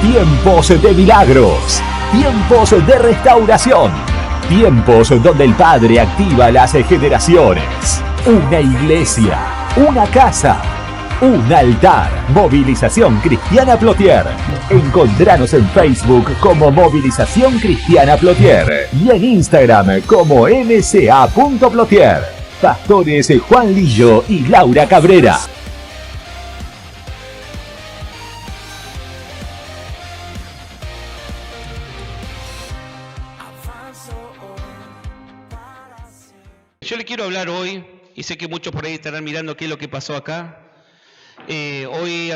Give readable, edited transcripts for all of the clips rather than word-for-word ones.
Tiempos de milagros, tiempos de restauración, tiempos donde el Padre activa las generaciones. Una iglesia, una casa, un altar. Movilización Cristiana Plotier. Encontranos en Facebook como Movilización Cristiana Plotier y en Instagram como mca.plotier. Pastores Juan Lillo y Laura Cabrera. Yo le quiero hablar hoy, y sé que muchos por ahí estarán mirando qué es lo que pasó acá. Hoy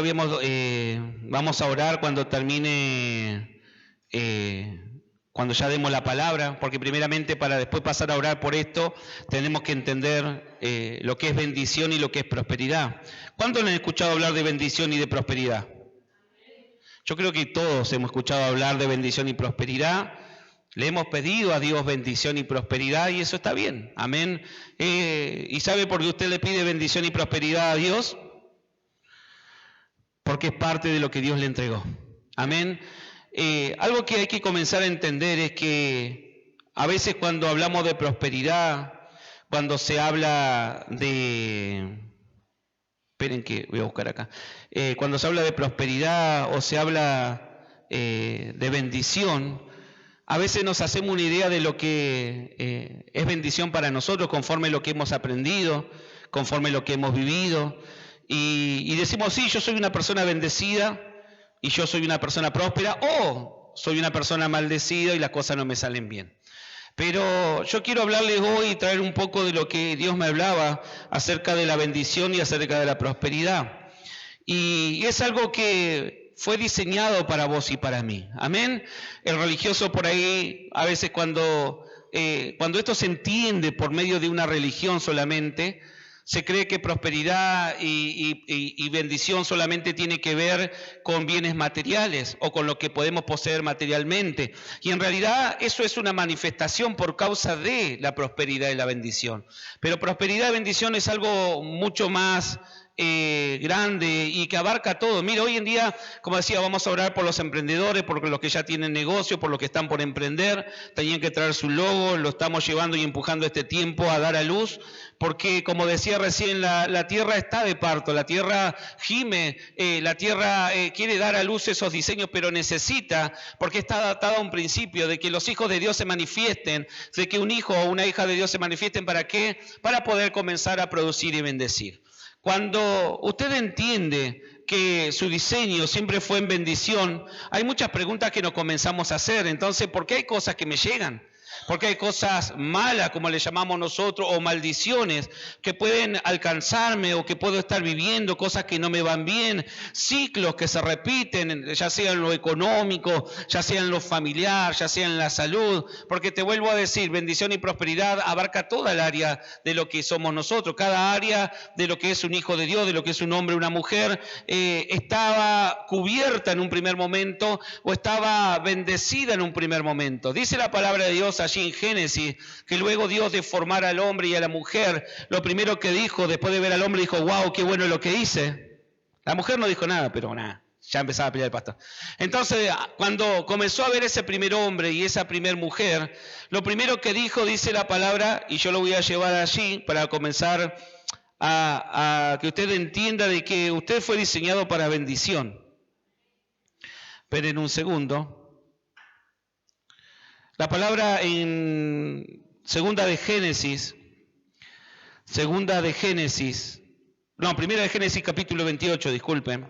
vamos a orar cuando termine, cuando ya demos la palabra, porque primeramente para después pasar a orar por esto, tenemos que entender lo que es bendición y lo que es prosperidad. ¿Cuántos han escuchado hablar de bendición y de prosperidad? Yo creo que todos hemos escuchado hablar de bendición y prosperidad. Le hemos pedido a Dios bendición y prosperidad y eso está bien, amén. ¿Y sabe por qué usted le pide bendición y prosperidad a Dios? Porque es parte de lo que Dios le entregó, amén. Algo que hay que comenzar a entender es que a veces cuando hablamos de prosperidad, cuando se habla de... Esperen que voy a buscar acá. Cuando se habla de prosperidad o se habla de bendición, a veces nos hacemos una idea de lo que es bendición para nosotros conforme lo que hemos aprendido, conforme lo que hemos vivido. Y decimos, sí, yo soy una persona bendecida y yo soy una persona próspera, o soy una persona maldecida y las cosas no me salen bien. Pero yo quiero hablarles hoy y traer un poco de lo que Dios me hablaba acerca de la bendición y acerca de la prosperidad. Y es algo que fue diseñado para vos y para mí. Amén. El religioso por ahí, a veces cuando esto se entiende por medio de una religión solamente, se cree que prosperidad y bendición solamente tiene que ver con bienes materiales o con lo que podemos poseer materialmente. Y en realidad eso es una manifestación por causa de la prosperidad y la bendición. Pero prosperidad y bendición es algo mucho más grande y que abarca todo. Mira, hoy en día, como decía, vamos a orar por los emprendedores, por los que ya tienen negocio, por los que están por emprender, tenían que traer su logo, lo estamos llevando y empujando este tiempo a dar a luz, porque como decía recién, la tierra está de parto, la tierra gime, la tierra quiere dar a luz esos diseños, pero necesita, porque está adaptada a un principio de que los hijos de Dios se manifiesten, de que un hijo o una hija de Dios se manifiesten. ¿Para qué? Para poder comenzar a producir y bendecir. Cuando usted entiende que su diseño siempre fue en bendición, hay muchas preguntas que nos comenzamos a hacer. Entonces, ¿por qué hay cosas que me llegan? Porque hay cosas malas, como le llamamos nosotros, o maldiciones que pueden alcanzarme o que puedo estar viviendo, cosas que no me van bien, ciclos que se repiten, ya sea en lo económico, ya sea en lo familiar, ya sea en la salud. Porque te vuelvo a decir, bendición y prosperidad abarca toda el área de lo que somos nosotros, cada área de lo que es un hijo de Dios, de lo que es un hombre, una mujer, estaba cubierta en un primer momento o estaba bendecida en un primer momento. Dice la palabra de Dios allí en Génesis, que luego Dios de formar al hombre y a la mujer, lo primero que dijo, después de ver al hombre, dijo, wow, qué bueno lo que hice. La mujer no dijo nada, pero nada, ya empezaba a pelear el pastor. Entonces, cuando comenzó a ver ese primer hombre y esa primer mujer, lo primero que dijo, dice la palabra, y yo lo voy a llevar allí para comenzar a que usted entienda de que usted fue diseñado para bendición. Esperen un segundo. La palabra en primera de Génesis capítulo 28, disculpen,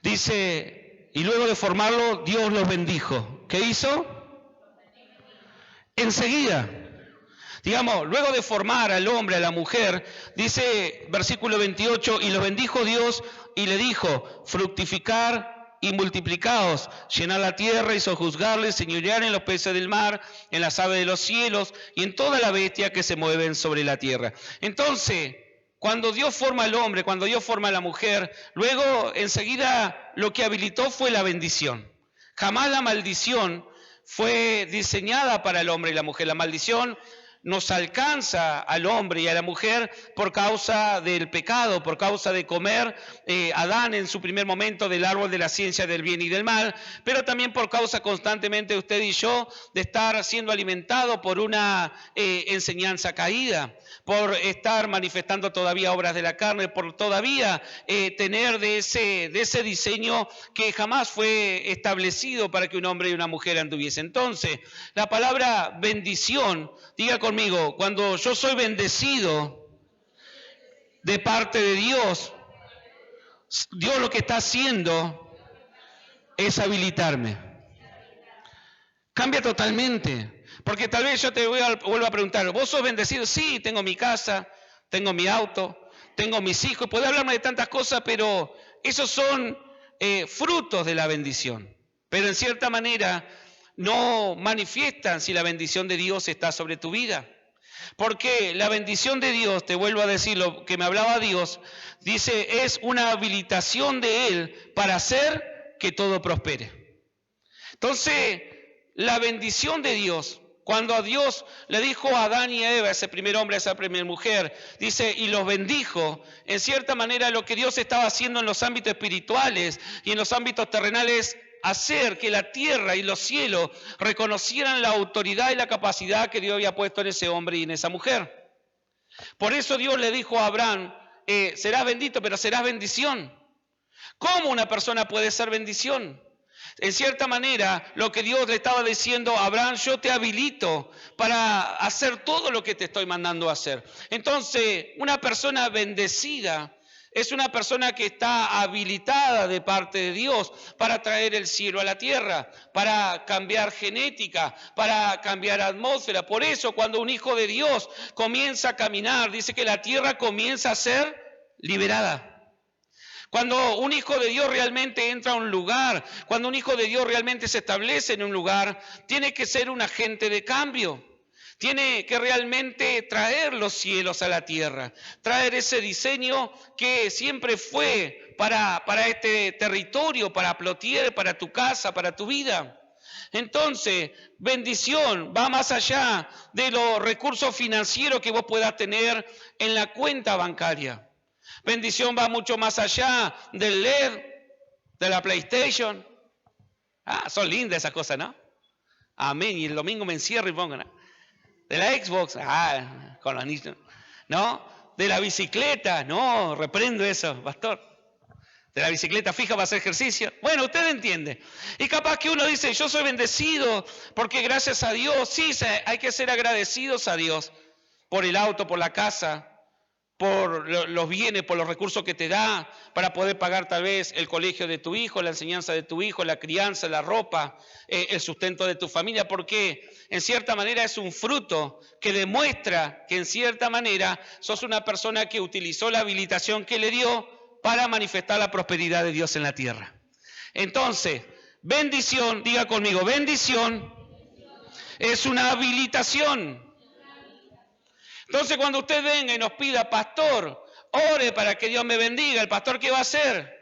dice, y luego de formarlo, Dios los bendijo. ¿Qué hizo? Enseguida. Digamos, luego de formar al hombre, a la mujer, dice versículo 28, y los bendijo Dios y le dijo, fructificar y multiplicaos, llenar la tierra y sojuzgarla, señorear en los peces del mar, en las aves de los cielos y en toda la bestia que se mueven sobre la tierra. Entonces, cuando Dios forma al hombre, cuando Dios forma a la mujer, luego enseguida lo que habilitó fue la bendición. Jamás la maldición fue diseñada para el hombre y la mujer. La maldición nos alcanza al hombre y a la mujer por causa del pecado, por causa de comer Adán en su primer momento del árbol de la ciencia del bien y del mal, pero también por causa constantemente de usted y yo de estar siendo alimentados por una enseñanza caída, por estar manifestando todavía obras de la carne, por todavía tener de ese diseño que jamás fue establecido para que un hombre y una mujer anduviesen. Entonces, la palabra bendición, diga conmigo, cuando yo soy bendecido de parte de Dios, Dios lo que está haciendo es habilitarme. Cambia totalmente. Porque tal vez yo te vuelvo a preguntar, ¿vos sos bendecido? Sí, tengo mi casa, tengo mi auto, tengo mis hijos. Podés hablarme de tantas cosas, pero esos son frutos de la bendición. Pero en cierta manera no manifiestan si la bendición de Dios está sobre tu vida. Porque la bendición de Dios, te vuelvo a decir lo que me hablaba Dios, dice, es una habilitación de Él para hacer que todo prospere. Entonces, la bendición de Dios, cuando a Dios le dijo a Adán y a Eva, ese primer hombre, esa primera mujer, dice, y los bendijo, en cierta manera lo que Dios estaba haciendo en los ámbitos espirituales y en los ámbitos terrenales, hacer que la tierra y los cielos reconocieran la autoridad y la capacidad que Dios había puesto en ese hombre y en esa mujer. Por eso Dios le dijo a Abraham, serás bendito, pero serás bendición. ¿Cómo una persona puede ser bendición? En cierta manera, lo que Dios le estaba diciendo a Abraham, yo te habilito para hacer todo lo que te estoy mandando a hacer. Entonces, una persona bendecida es una persona que está habilitada de parte de Dios para traer el cielo a la tierra, para cambiar genética, para cambiar atmósfera. Por eso, cuando un hijo de Dios comienza a caminar, dice que la tierra comienza a ser liberada. Cuando un hijo de Dios realmente entra a un lugar, cuando un hijo de Dios realmente se establece en un lugar, tiene que ser un agente de cambio. Tiene que realmente traer los cielos a la tierra, traer ese diseño que siempre fue para este territorio, para Plotier, para tu casa, para tu vida. Entonces, bendición va más allá de los recursos financieros que vos puedas tener en la cuenta bancaria. Bendición va mucho más allá del LED, de la PlayStation. Son lindas esas cosas, ¿no? Amén. Y el domingo me encierro y pongo, ¿no? De la Xbox, con los niños, ¿no? De la bicicleta, no, reprendo eso, pastor. De la bicicleta fija para hacer ejercicio. Bueno, usted entiende. Y capaz que uno dice, yo soy bendecido porque gracias a Dios, sí, hay que ser agradecidos a Dios por el auto, por la casa, por los bienes, por los recursos que te da, para poder pagar tal vez el colegio de tu hijo, la enseñanza de tu hijo, la crianza, la ropa, el sustento de tu familia, porque en cierta manera es un fruto que demuestra que en cierta manera sos una persona que utilizó la habilitación que le dio para manifestar la prosperidad de Dios en la tierra. Entonces, bendición, diga conmigo, bendición es una habilitación. Entonces, cuando usted venga y nos pida, pastor, ore para que Dios me bendiga, ¿el pastor qué va a hacer?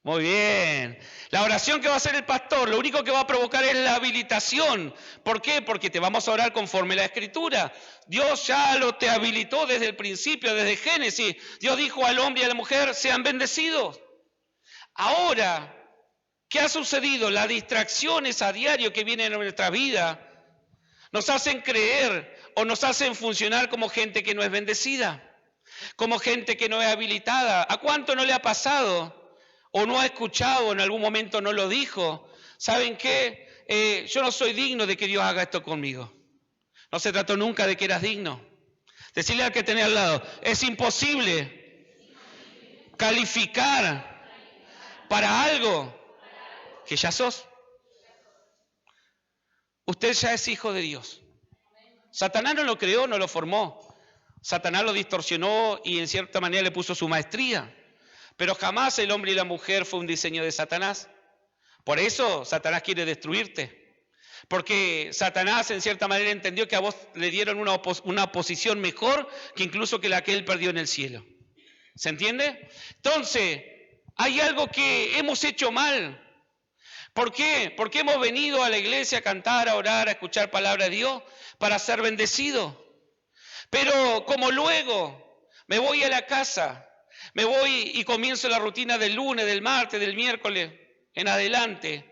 Muy bien. La oración que va a hacer el pastor, lo único que va a provocar es la habilitación. ¿Por qué? Porque te vamos a orar conforme a la Escritura. Dios ya lo te habilitó desde el principio, desde Génesis. Dios dijo al hombre y a la mujer, sean bendecidos. Ahora, ¿qué ha sucedido? Las distracciones a diario que vienen en nuestra vida nos hacen creer o nos hacen funcionar como gente que no es bendecida, como gente que no es habilitada. ¿A cuánto no le ha pasado? O no ha escuchado, o en algún momento no lo dijo. ¿Saben qué? Yo no soy digno de que Dios haga esto conmigo. No se trató nunca de que eras digno. Decirle al que tenés al lado, es imposible calificar para algo que ya sos. Usted ya es hijo de Dios. Satanás no lo creó, no lo formó. Satanás lo distorsionó y en cierta manera le puso su maestría. Pero jamás el hombre y la mujer fue un diseño de Satanás. Por eso Satanás quiere destruirte. Porque Satanás en cierta manera entendió que a vos le dieron una posición mejor que incluso que la que él perdió en el cielo. ¿Se entiende? Entonces, hay algo que hemos hecho mal. ¿Por qué? Porque hemos venido a la iglesia a cantar, a orar, a escuchar palabra de Dios para ser bendecidos. Pero como luego me voy a la casa, me voy y comienzo la rutina del lunes, del martes, del miércoles en adelante,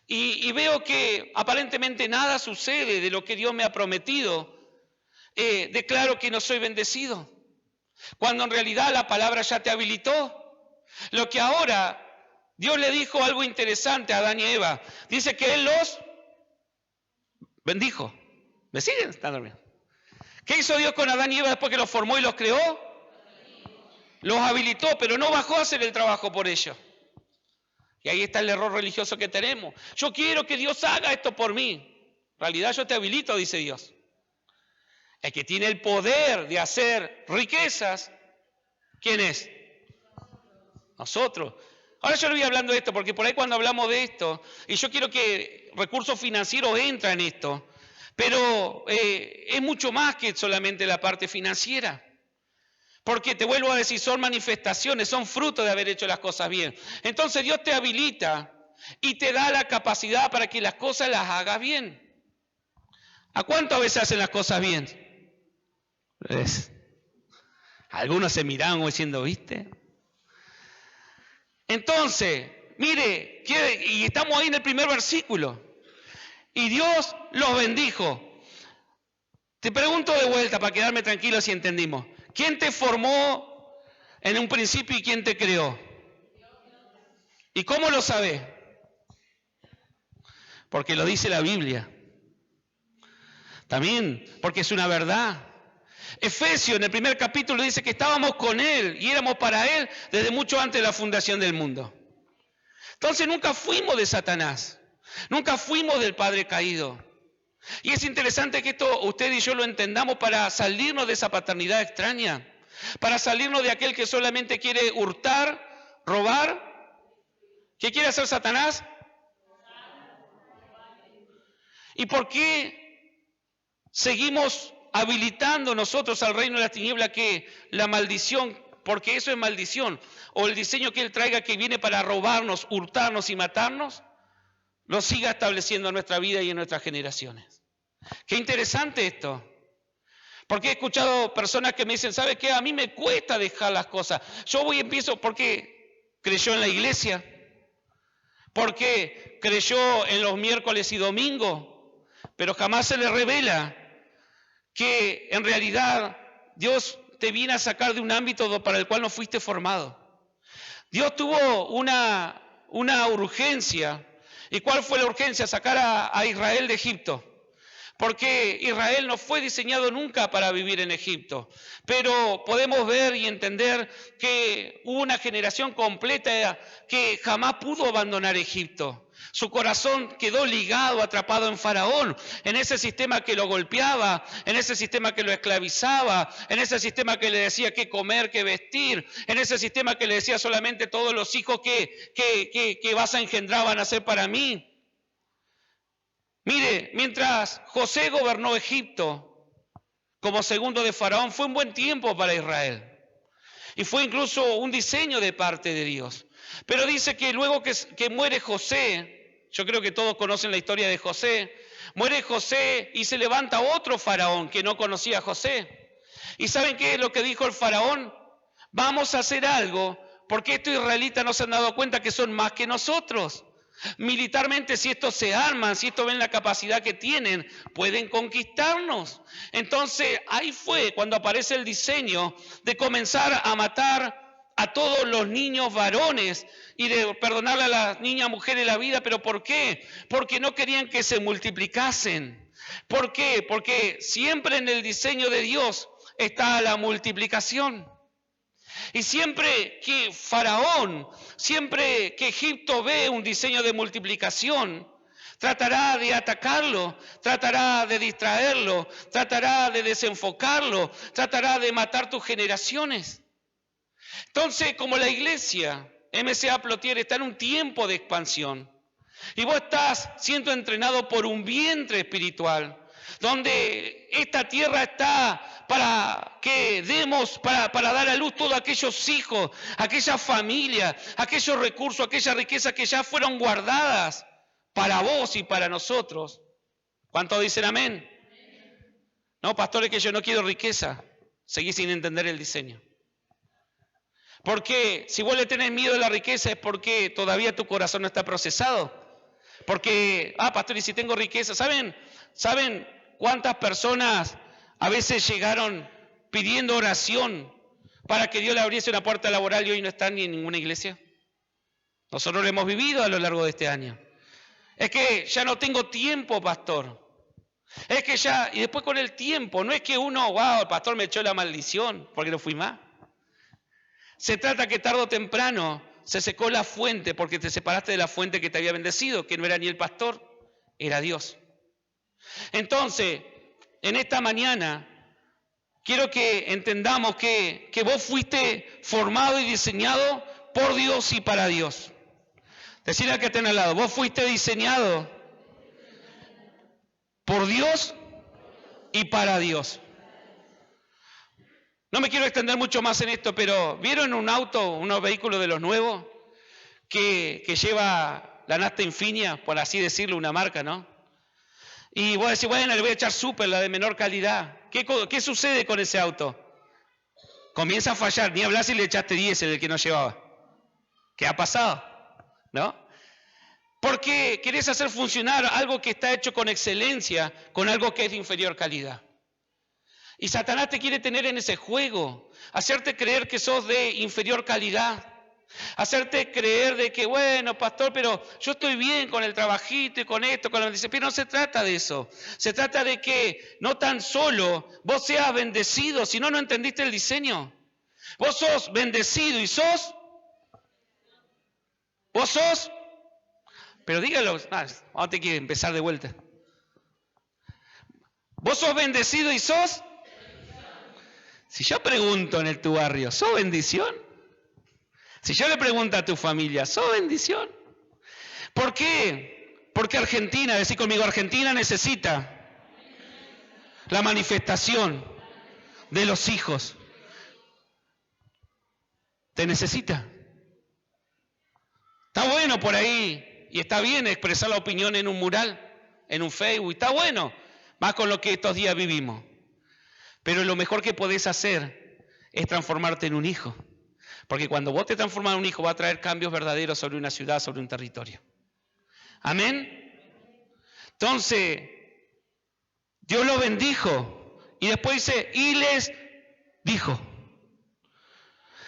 y veo que aparentemente nada sucede de lo que Dios me ha prometido, declaro que no soy bendecido, cuando en realidad la palabra ya te habilitó. Lo que ahora Dios le dijo algo interesante a Adán y Eva. Dice que Él los bendijo. ¿Me siguen? Están durmiendo. ¿Qué hizo Dios con Adán y Eva después que los formó y los creó? Los habilitó, pero no bajó a hacer el trabajo por ellos. Y ahí está el error religioso que tenemos. Yo quiero que Dios haga esto por mí. En realidad yo te habilito, dice Dios. El que tiene el poder de hacer riquezas, ¿quién es? Nosotros. Ahora yo le voy hablando de esto, porque por ahí cuando hablamos de esto, y yo quiero que recursos financieros entren en esto, pero es mucho más que solamente la parte financiera. Porque te vuelvo a decir, son manifestaciones, son frutos de haber hecho las cosas bien. Entonces Dios te habilita y te da la capacidad para que las cosas las hagas bien. ¿A cuántas veces hacen las cosas bien? Algunos se miraban como diciendo, ¿viste? Entonces, mire, y estamos ahí en el primer versículo. Y Dios los bendijo. Te pregunto de vuelta para quedarme tranquilo si entendimos. ¿Quién te formó en un principio y quién te creó? ¿Y cómo lo sabés? Porque lo dice la Biblia. También porque es una verdad. Efesios en el primer capítulo dice que estábamos con Él y éramos para Él desde mucho antes de la fundación del mundo. Entonces nunca fuimos de Satanás, nunca fuimos del Padre caído. Y es interesante que esto usted y yo lo entendamos para salirnos de esa paternidad extraña, para salirnos de aquel que solamente quiere hurtar, robar. ¿Qué quiere hacer Satanás? ¿Y por qué seguimos habilitando nosotros al reino de las tinieblas que la maldición, porque eso es maldición, o el diseño que Él traiga que viene para robarnos, hurtarnos y matarnos, lo siga estableciendo en nuestra vida y en nuestras generaciones? Qué interesante esto. Porque he escuchado personas que me dicen, ¿sabe qué? A mí me cuesta dejar las cosas. Yo voy y empiezo porque creyó en la iglesia, porque creyó en los miércoles y domingos, pero jamás se le revela que en realidad Dios te viene a sacar de un ámbito para el cual no fuiste formado. Dios tuvo una urgencia. ¿Y cuál fue la urgencia? Sacar a Israel de Egipto. Porque Israel no fue diseñado nunca para vivir en Egipto. Pero podemos ver y entender que hubo una generación completa que jamás pudo abandonar Egipto. Su corazón quedó ligado, atrapado en Faraón, en ese sistema que lo golpeaba, en ese sistema que lo esclavizaba, en ese sistema que le decía qué comer, qué vestir, en ese sistema que le decía solamente todos los hijos que vas a engendrar van a ser para mí. Mire, mientras José gobernó Egipto como segundo de Faraón, fue un buen tiempo para Israel. Y fue incluso un diseño de parte de Dios. Pero dice que luego que muere José, yo creo que todos conocen la historia de José, muere José y se levanta otro faraón que no conocía a José. ¿Y saben qué es lo que dijo el faraón? Vamos a hacer algo, porque estos israelitas no se han dado cuenta que son más que nosotros. Militarmente, si estos se arman, si estos ven la capacidad que tienen, pueden conquistarnos. Entonces, ahí fue cuando aparece el diseño de comenzar a matar a todos los niños varones y de perdonarle a las niñas mujeres la vida. ¿Pero por qué? Porque no querían que se multiplicasen. ¿Por qué? Porque siempre en el diseño de Dios está la multiplicación. Y siempre que Faraón, siempre que Egipto ve un diseño de multiplicación, tratará de atacarlo, tratará de distraerlo, tratará de desenfocarlo, tratará de matar tus generaciones. Entonces, como la iglesia, MCA Plotier, está en un tiempo de expansión, y vos estás siendo entrenado por un vientre espiritual, donde esta tierra está para que demos, para dar a luz todos aquellos hijos, aquellas familias, aquellos recursos, aquellas riquezas que ya fueron guardadas para vos y para nosotros. ¿Cuántos dicen amén? No, pastor, es que yo no quiero riqueza. Seguís sin entender el diseño. Porque si vos le tenés miedo a la riqueza es porque todavía tu corazón no está procesado. Porque, pastor, y si tengo riqueza, ¿saben cuántas personas a veces llegaron pidiendo oración para que Dios le abriese una puerta laboral y hoy no están ni en ninguna iglesia? Nosotros lo hemos vivido a lo largo de este año. Es que ya no tengo tiempo, pastor. Es que ya, y después con el tiempo, no es que uno, wow, el pastor me echó la maldición porque no fui más. Se trata que tarde o temprano se secó la fuente porque te separaste de la fuente que te había bendecido, que no era ni el pastor, era Dios. Entonces, en esta mañana, quiero que entendamos que vos fuiste formado y diseñado por Dios y para Dios. Decirle al que está al lado, vos fuiste diseñado por Dios y para Dios. No me quiero extender mucho más en esto, pero ¿vieron un auto, unos vehículos de los nuevos que lleva la Nasta Infinia, por así decirlo, una marca, ¿no? Y vos decís, bueno, le voy a echar Super, la de menor calidad. ¿Qué sucede con ese auto? Comienza a fallar, ni hablar si le echaste diésel el que no llevaba. ¿Qué ha pasado? ¿No? Porque querés hacer funcionar algo que está hecho con excelencia, con algo que es de inferior calidad. Y Satanás te quiere tener en ese juego, hacerte creer que sos de inferior calidad, hacerte creer de que, bueno, pastor, pero yo estoy bien con el trabajito y con esto, con la bendición. Pero no se trata de eso, se trata de que no tan solo vos seas bendecido, si no, no entendiste el diseño. Vos sos bendecido y vos sos, pero dígalo, vamos a tener que empezar de vuelta. Vos sos bendecido y sos. Si yo pregunto en tu barrio, ¿sos bendición? Si yo le pregunto a tu familia, ¿sos bendición? ¿Por qué? Porque Argentina, decí conmigo, Argentina necesita la manifestación de los hijos. Te necesita. Está bueno por ahí, y está bien expresar la opinión en un mural, en un Facebook, está bueno, más con lo que estos días vivimos. Pero lo mejor que podés hacer es transformarte en un hijo. Porque cuando vos te transformas en un hijo, va a traer cambios verdaderos sobre una ciudad, sobre un territorio. Amén. Entonces, Dios lo bendijo. Y después dice, y les dijo.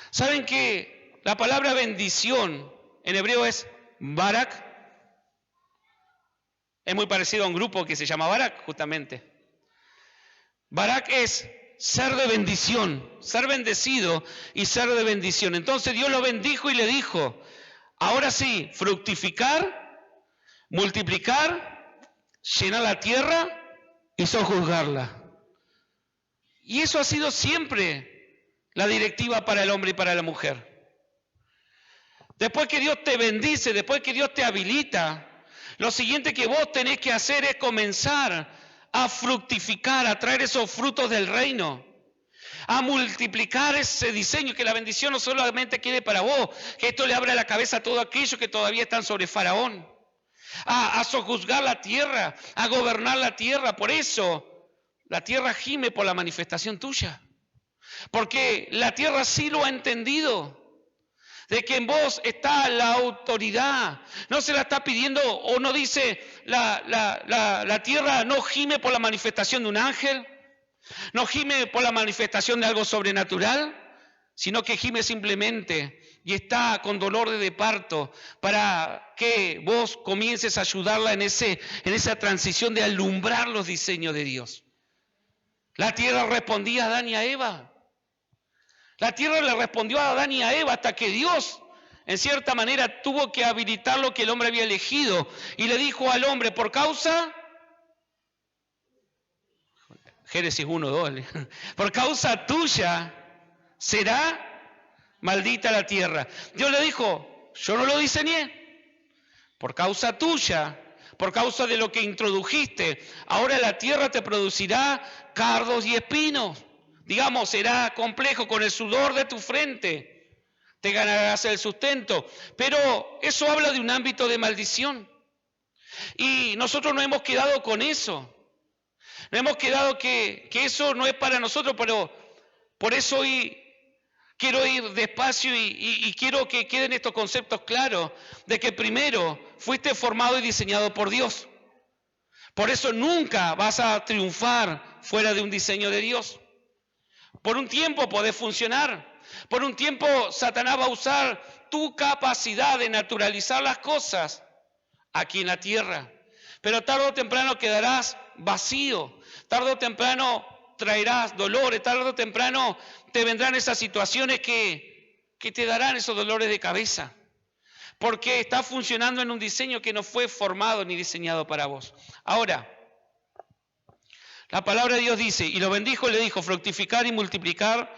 ¿Saben que la palabra bendición en hebreo es Barak? Es muy parecido a un grupo que se llama Barak, justamente. Barak es ser de bendición, ser bendecido y ser de bendición. Entonces Dios lo bendijo y le dijo, ahora sí, fructificar, multiplicar, llenar la tierra y sojuzgarla. Y eso ha sido siempre la directiva para el hombre y para la mujer. Después que Dios te bendice, después que Dios te habilita, lo siguiente que vos tenés que hacer es comenzar a fructificar, a traer esos frutos del reino, a multiplicar ese diseño, que la bendición no solamente quede para vos, que esto le abra la cabeza a todos aquellos que todavía están sobre Faraón, a sojuzgar la tierra, a gobernar la tierra. Por eso la tierra gime por la manifestación tuya, porque la tierra sí lo ha entendido, de que en vos está la autoridad. No se la está pidiendo, o no dice, la tierra no gime por la manifestación de un ángel, no gime por la manifestación de algo sobrenatural, sino que gime simplemente y está con dolor de parto para que vos comiences a ayudarla en esa transición de alumbrar los diseños de Dios. La tierra respondía a Adán y a Eva. La tierra le respondió a Adán y a Eva hasta que Dios, en cierta manera, tuvo que habilitar lo que el hombre había elegido. Y le dijo al hombre, por causa, Génesis 1:2, por causa tuya será maldita la tierra. Dios le dijo, yo no lo diseñé, por causa tuya, por causa de lo que introdujiste, ahora la tierra te producirá cardos y espinos. Digamos, será complejo, con el sudor de tu frente te ganarás el sustento. Pero eso habla de un ámbito de maldición. Y nosotros nos hemos quedado con eso. Nos hemos quedado que eso no es para nosotros, pero por eso hoy quiero ir despacio y quiero que queden estos conceptos claros de que primero fuiste formado y diseñado por Dios. Por eso nunca vas a triunfar fuera de un diseño de Dios. Por un tiempo podés funcionar. Por un tiempo Satanás va a usar tu capacidad de naturalizar las cosas aquí en la tierra. Pero tarde o temprano quedarás vacío. Tarde o temprano traerás dolores. Tarde o temprano te vendrán esas situaciones que te darán esos dolores de cabeza. Porque estás funcionando en un diseño que no fue formado ni diseñado para vos. Ahora, la palabra de Dios dice, y lo bendijo y le dijo, fructificar y multiplicar,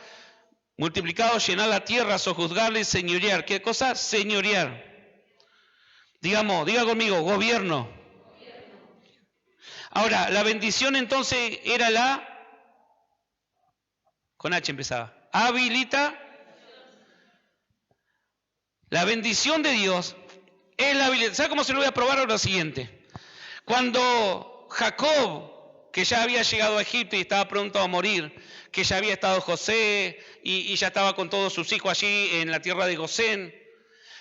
multiplicados, llenar la tierra, sojuzgarla y señorear. ¿Qué cosa? Señorear. Diga conmigo, gobierno. Ahora, la bendición entonces era con H empezaba, habilita. La bendición de Dios es la habilidad. ¿Sabe cómo se lo voy a probar? Ahora lo siguiente. Cuando Jacob, que ya había llegado a Egipto y estaba pronto a morir, que ya había estado José y ya estaba con todos sus hijos allí en la tierra de Gosén,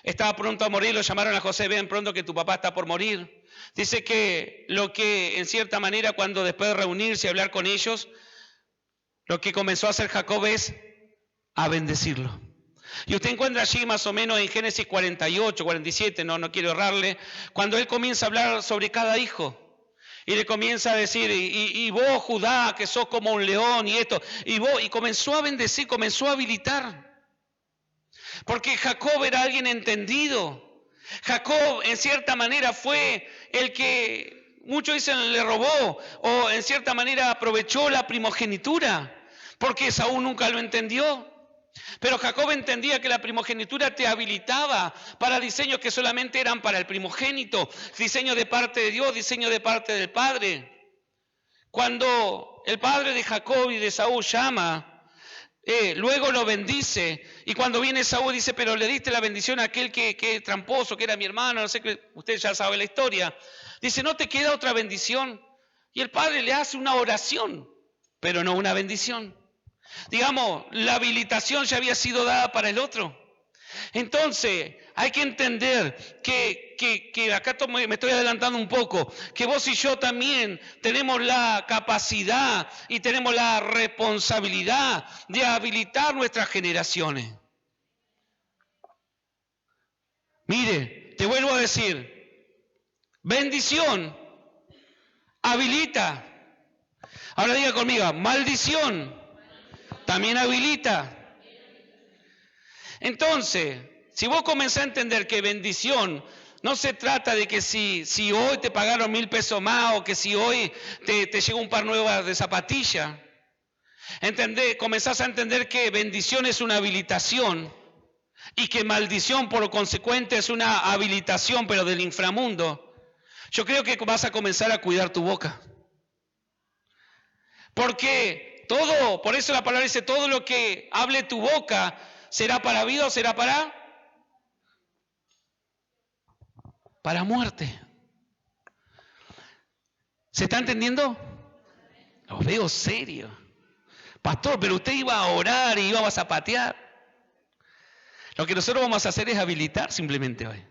estaba pronto a morir, lo llamaron a José, ven pronto que tu papá está por morir. Dice que lo que en cierta manera cuando después de reunirse y hablar con ellos, lo que comenzó a hacer Jacob es a bendecirlo. Y usted encuentra allí más o menos en Génesis 48, 47, no quiero errarle, cuando él comienza a hablar sobre cada hijo. Y le comienza a decir, y vos Judá, que sos como un león y esto, y comenzó a bendecir, comenzó a habilitar. Porque Jacob era alguien entendido. Jacob en cierta manera fue el que, muchos dicen, le robó o en cierta manera aprovechó la primogenitura. Porque Saúl nunca lo entendió. Pero Jacob entendía que la primogenitura te habilitaba para diseños que solamente eran para el primogénito, diseño de parte de Dios, diseño de parte del Padre. Cuando el padre de Jacob y de Saúl llama, luego lo bendice, y cuando viene Saúl dice, pero le diste la bendición a aquel que es tramposo, que era mi hermano, no sé qué, usted ya sabe la historia. Dice, no te queda otra bendición. Y el padre le hace una oración, pero no una bendición. Digamos, la habilitación ya había sido dada para el otro. Entonces, hay que entender que acá me estoy adelantando un poco, que vos y yo también tenemos la capacidad y tenemos la responsabilidad de habilitar nuestras generaciones. Mire, te vuelvo a decir, bendición habilita. Ahora diga conmigo, maldición también habilita. Entonces, si vos comenzás a entender que bendición no se trata de que si hoy te pagaron 1,000 pesos más o que si hoy te llegó un par nuevas de zapatillas, comenzás a entender que bendición es una habilitación y que maldición por lo consecuente es una habilitación pero del inframundo. Yo creo que vas a comenzar a cuidar tu boca. Porque por eso la palabra dice, todo lo que hable tu boca, ¿será para vida o será para muerte? ¿Se está entendiendo? Lo veo serio. Pastor, pero usted iba a orar y iba a zapatear. Lo que nosotros vamos a hacer es habilitar simplemente hoy.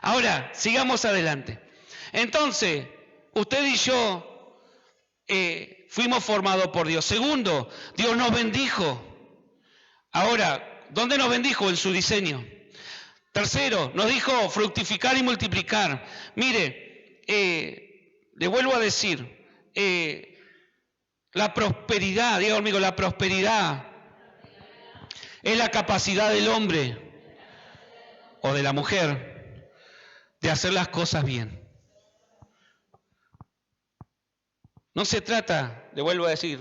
Ahora, sigamos adelante. Entonces, usted y yo fuimos formados por Dios. Segundo, Dios nos bendijo. Ahora, ¿dónde nos bendijo? En su diseño. Tercero, nos dijo fructificar y multiplicar. Mire, le vuelvo a decir, la prosperidad, diga conmigo, la prosperidad es la capacidad del hombre o de la mujer de hacer las cosas bien. No se trata, le vuelvo a decir,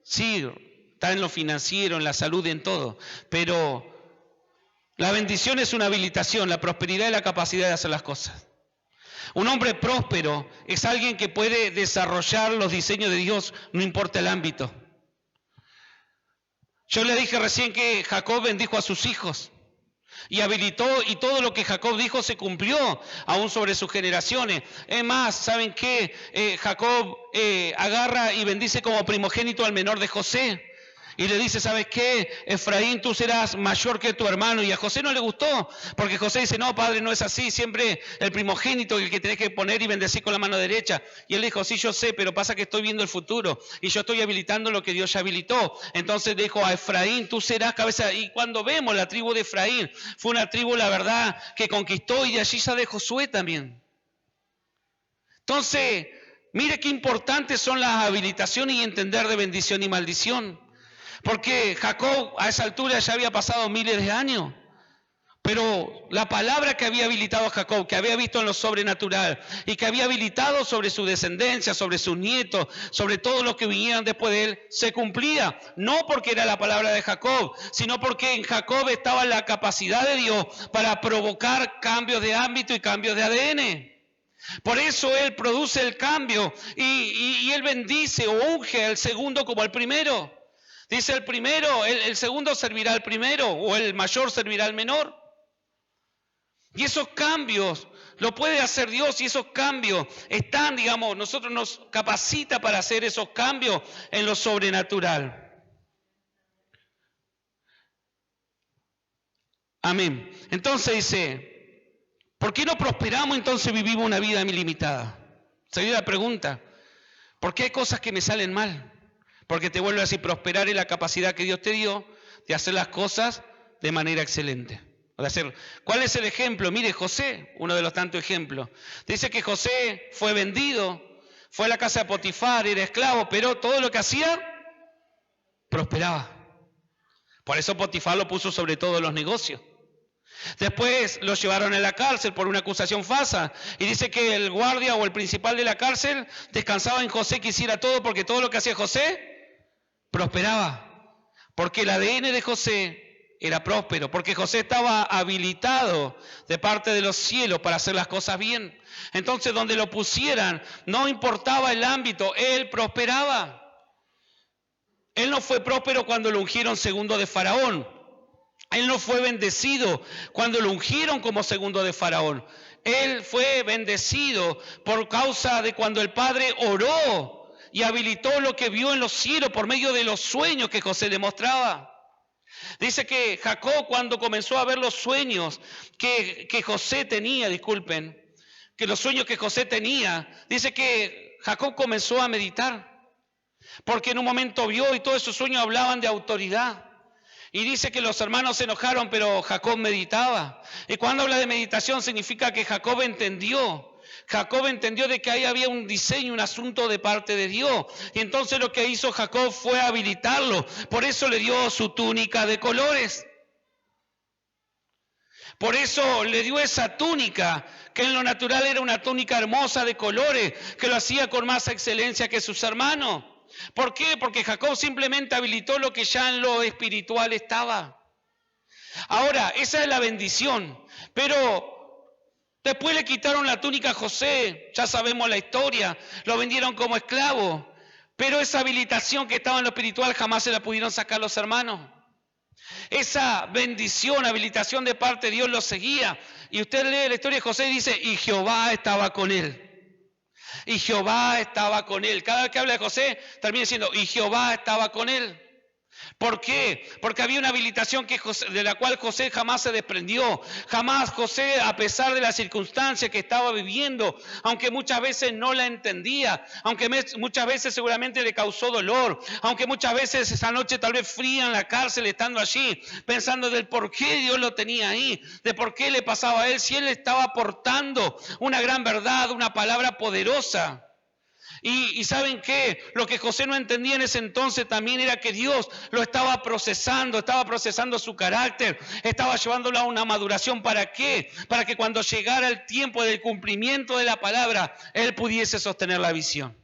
sí, está en lo financiero, en la salud, en todo, pero la bendición es una habilitación, la prosperidad es la capacidad de hacer las cosas. Un hombre próspero es alguien que puede desarrollar los diseños de Dios, no importa el ámbito. Yo le dije recién que Jacob bendijo a sus hijos Y habilitó, y todo lo que Jacob dijo se cumplió, aún sobre sus generaciones. Es más, ¿saben qué? Jacob agarra y bendice como primogénito al menor de José. Y le dice, ¿sabes qué? Efraín, tú serás mayor que tu hermano. Y a José no le gustó, porque José dice, no, padre, no es así. Siempre el primogénito es el que tenés que poner y bendecir con la mano derecha. Y él dijo, sí, yo sé, pero pasa que estoy viendo el futuro. Y yo estoy habilitando lo que Dios ya habilitó. Entonces dijo a Efraín, tú serás cabeza. Y cuando vemos la tribu de Efraín, fue una tribu, la verdad, que conquistó, y de allí sale Josué también. Entonces, mire qué importantes son las habilitaciones y entender de bendición y maldición. Porque Jacob a esa altura ya había pasado miles de años. Pero la palabra que había habilitado a Jacob, que había visto en lo sobrenatural y que había habilitado sobre su descendencia, sobre sus nietos, sobre todos los que vinieran después de él, se cumplía. No porque era la palabra de Jacob, sino porque en Jacob estaba la capacidad de Dios para provocar cambios de ámbito y cambios de ADN. Por eso él produce el cambio y él bendice o unge al segundo como al primero. Dice el primero, el segundo servirá al primero, o el mayor servirá al menor. Y esos cambios lo puede hacer Dios, y esos cambios están, digamos, nosotros nos capacita para hacer esos cambios en lo sobrenatural. Amén. Entonces dice, ¿por qué no prosperamos entonces vivimos una vida ilimitada? Sería la pregunta. ¿Por qué hay cosas que me salen mal? Porque te vuelvo a decir, prosperar es la capacidad que Dios te dio de hacer las cosas de manera excelente. ¿Cuál es el ejemplo? Mire, José, uno de los tantos ejemplos. Dice que José fue vendido, fue a la casa de Potifar, era esclavo, pero todo lo que hacía, prosperaba. Por eso Potifar lo puso sobre todos los negocios. Después lo llevaron a la cárcel por una acusación falsa. Y dice que el guardia o el principal de la cárcel descansaba en José que hiciera todo, porque todo lo que hacía José prosperaba. Porque el ADN de José era próspero, porque José estaba habilitado de parte de los cielos para hacer las cosas bien. Entonces, donde lo pusieran, no importaba el ámbito, él prosperaba. Él no fue próspero cuando lo ungieron segundo de Faraón. Él no fue bendecido cuando lo ungieron como segundo de Faraón. Él fue bendecido por causa de cuando el Padre oró y habilitó lo que vio en los cielos por medio de los sueños que José le mostraba. Dice que Jacob, cuando comenzó a ver los sueños que José tenía, que los sueños que José tenía, dice que Jacob comenzó a meditar, porque en un momento vio y todos esos sueños hablaban de autoridad. Y dice que los hermanos se enojaron, pero Jacob meditaba. Y cuando habla de meditación significa que Jacob entendió de que ahí había un diseño, un asunto de parte de Dios. Y entonces lo que hizo Jacob fue habilitarlo. Por eso le dio su túnica de colores. Por eso le dio esa túnica, que en lo natural era una túnica hermosa de colores, que lo hacía con más excelencia que sus hermanos. ¿Por qué? Porque Jacob simplemente habilitó lo que ya en lo espiritual estaba. Ahora, esa es la bendición. Pero después le quitaron la túnica a José, ya sabemos la historia, lo vendieron como esclavo. Pero esa habilitación que estaba en lo espiritual jamás se la pudieron sacar los hermanos. Esa bendición, habilitación de parte de Dios lo seguía. Y usted lee la historia de José y dice, y Jehová estaba con él. Y Jehová estaba con él. Cada vez que habla de José, termina diciendo, y Jehová estaba con él. ¿Por qué? Porque había una habilitación de la cual José jamás se desprendió. Jamás José, a pesar de las circunstancias que estaba viviendo, aunque muchas veces no la entendía, aunque muchas veces seguramente le causó dolor, aunque muchas veces esa noche tal vez fría en la cárcel estando allí, pensando del por qué Dios lo tenía ahí, de por qué le pasaba a él, si él estaba aportando una gran verdad, una palabra poderosa. Y ¿saben qué? Lo que José no entendía en ese entonces también era que Dios lo estaba procesando su carácter, estaba llevándolo a una maduración. ¿Para qué? Para que cuando llegara el tiempo del cumplimiento de la palabra, él pudiese sostener la visión.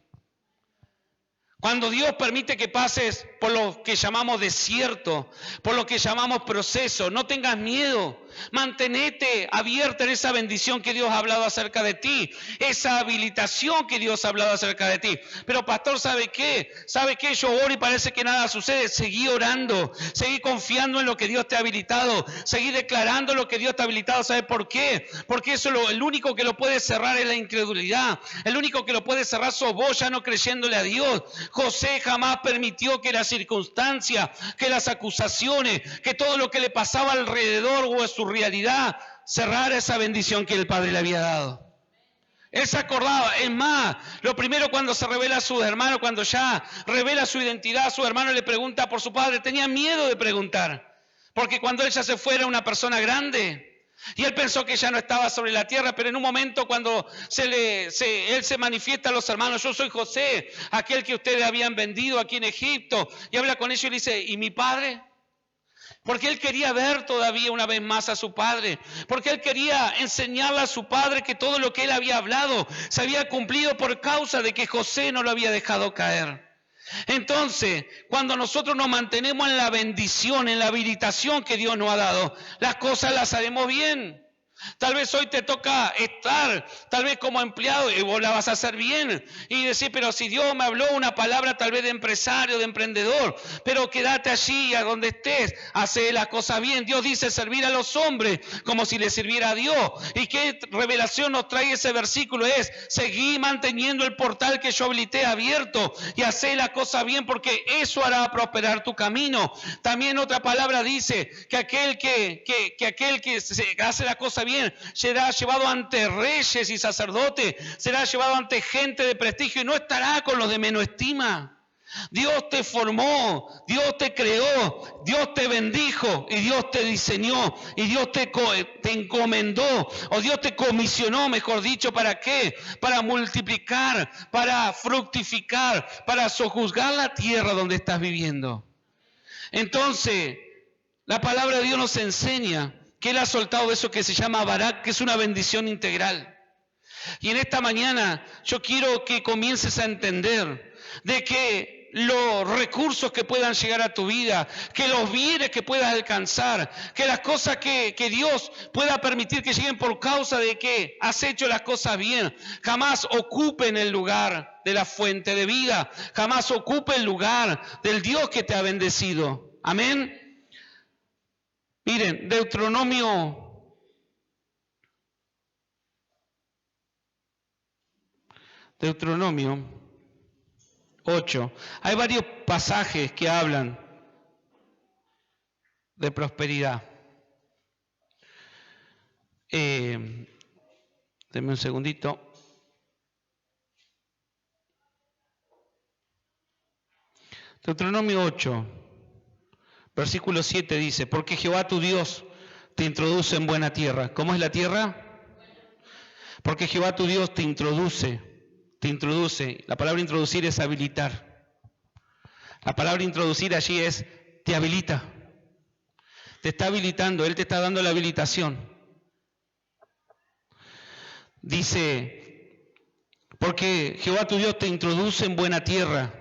Cuando Dios permite que pases por lo que llamamos desierto, por lo que llamamos proceso, no tengas miedo, Mantenete abierta en esa bendición que Dios ha hablado acerca de ti, esa habilitación que Dios ha hablado acerca de ti. Pero pastor, ¿sabe qué? ¿Sabe qué? Yo oro y parece que nada sucede. Seguí orando, seguí confiando en lo que Dios te ha habilitado, seguí declarando lo que Dios te ha habilitado. ¿Sabe por qué? Porque eso el único que lo puede cerrar es la incredulidad. El único que lo puede cerrar sos vos, ya no creyéndole a Dios. José jamás permitió que las circunstancias, que las acusaciones, que todo lo que le pasaba alrededor o en su realidad cerrara esa bendición que el Padre le había dado. Él se acordaba, es más, lo primero cuando se revela a su hermano, cuando ya revela su identidad, su hermano le pregunta por su padre, tenía miedo de preguntar, porque cuando él ya se fue era una persona grande, y él pensó que ya no estaba sobre la tierra, pero en un momento cuando él se manifiesta a los hermanos, yo soy José, aquel que ustedes habían vendido aquí en Egipto, y habla con ellos y le dice, ¿y mi padre? Porque él quería ver todavía una vez más a su padre. Porque él quería enseñarle a su padre que todo lo que él había hablado se había cumplido por causa de que José no lo había dejado caer. Entonces, cuando nosotros nos mantenemos en la bendición, en la habilitación que Dios nos ha dado, las cosas las haremos bien. Tal vez hoy te toca estar, tal vez como empleado, y vos la vas a hacer bien. Y decir, pero si Dios me habló una palabra tal vez de empresario, de emprendedor, pero quédate allí, a donde estés, hace las cosas bien. Dios dice servir a los hombres como si le sirviera a Dios. ¿Y qué revelación nos trae ese versículo? Es, seguí manteniendo el portal que yo habilité abierto y hace las cosas bien, porque eso hará prosperar tu camino. También otra palabra dice que aquel que hace las cosas bien será llevado ante reyes y sacerdotes, será llevado ante gente de prestigio y no estará con los de menos estima. Dios te formó, Dios te creó, Dios te bendijo y Dios te diseñó y Dios te encomendó o Dios te comisionó, mejor dicho, ¿para qué? Para multiplicar, para fructificar, para sojuzgar la tierra donde estás viviendo. Entonces, la palabra de Dios nos enseña que Él ha soltado eso que se llama Barak, que es una bendición integral. Y en esta mañana yo quiero que comiences a entender de que los recursos que puedan llegar a tu vida, que los bienes que puedas alcanzar, que las cosas que Dios pueda permitir que lleguen por causa de que has hecho las cosas bien, jamás ocupen el lugar de la fuente de vida, jamás ocupe el lugar del Dios que te ha bendecido. Amén. Miren, Deuteronomio 8. Hay varios pasajes que hablan de prosperidad. Denme un segundito. Deuteronomio 8. Versículo 7 dice, porque Jehová tu Dios te introduce en buena tierra. ¿Cómo es la tierra? Porque Jehová tu Dios te introduce. La palabra introducir es habilitar. La palabra introducir allí es te habilita. Te está habilitando, Él te está dando la habilitación. Dice, porque Jehová tu Dios te introduce en buena tierra,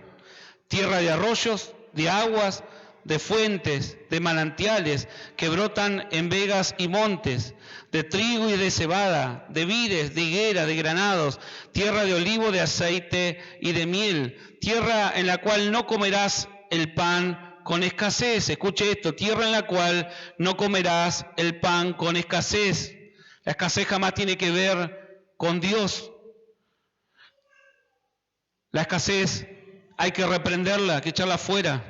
tierra de arroyos, de aguas, de fuentes, de manantiales que brotan en vegas y montes, de trigo y de cebada, de vides, de higuera, de granados, tierra de olivo, de aceite y de miel, tierra en la cual no comerás el pan con escasez. Escuche esto, tierra en la cual no comerás el pan con escasez. La escasez jamás tiene que ver con Dios. La escasez hay que reprenderla, hay que echarla fuera.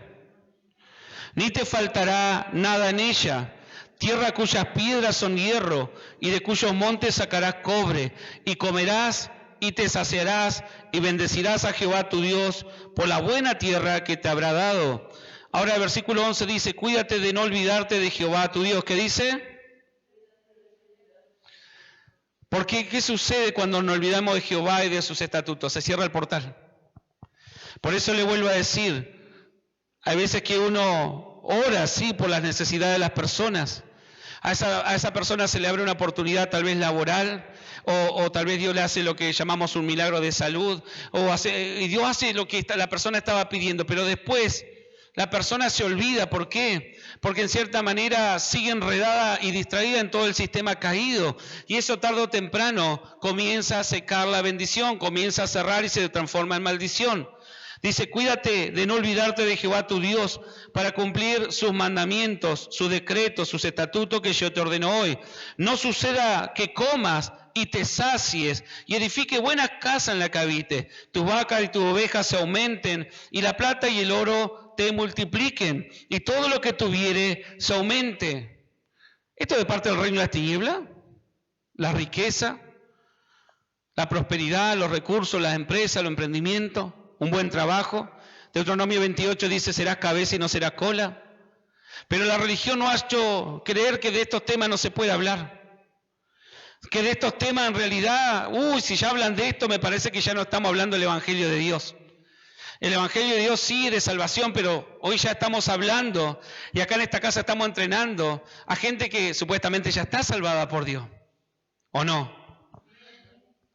Ni te faltará nada en ella, tierra cuyas piedras son hierro, y de cuyos montes sacarás cobre, y comerás y te saciarás, y bendecirás a Jehová tu Dios por la buena tierra que te habrá dado. Ahora el versículo 11 dice, cuídate de no olvidarte de Jehová tu Dios. ¿Qué dice? Porque ¿qué sucede cuando nos olvidamos de Jehová y de sus estatutos? Se cierra el portal. Por eso le vuelvo a decir, hay veces que uno ora, sí, por las necesidades de las personas. A esa persona se le abre una oportunidad tal vez laboral, o tal vez Dios le hace lo que llamamos un milagro de salud, y Dios hace lo que la persona estaba pidiendo, pero después la persona se olvida. ¿Por qué? Porque en cierta manera sigue enredada y distraída en todo el sistema caído. Y eso tarde o temprano comienza a secar la bendición, comienza a cerrar y se transforma en maldición. Dice, cuídate de no olvidarte de Jehová tu Dios para cumplir sus mandamientos, sus decretos, sus estatutos que yo te ordeno hoy. No suceda que comas y te sacies y edifique buenas casas en la que habites. Tus vacas y tus ovejas se aumenten y la plata y el oro te multipliquen y todo lo que tuviere se aumente. Esto de parte del reino de las tinieblas, la riqueza, la prosperidad, los recursos, las empresas, los emprendimientos. Un buen trabajo. Deuteronomio 28 dice, serás cabeza y no serás cola. Pero la religión nos ha hecho creer que de estos temas no se puede hablar. Que de estos temas en realidad, si ya hablan de esto, me parece que ya no estamos hablando del Evangelio de Dios. El Evangelio de Dios sí de salvación, pero hoy ya estamos hablando, y acá en esta casa estamos entrenando a gente que supuestamente ya está salvada por Dios. ¿O no?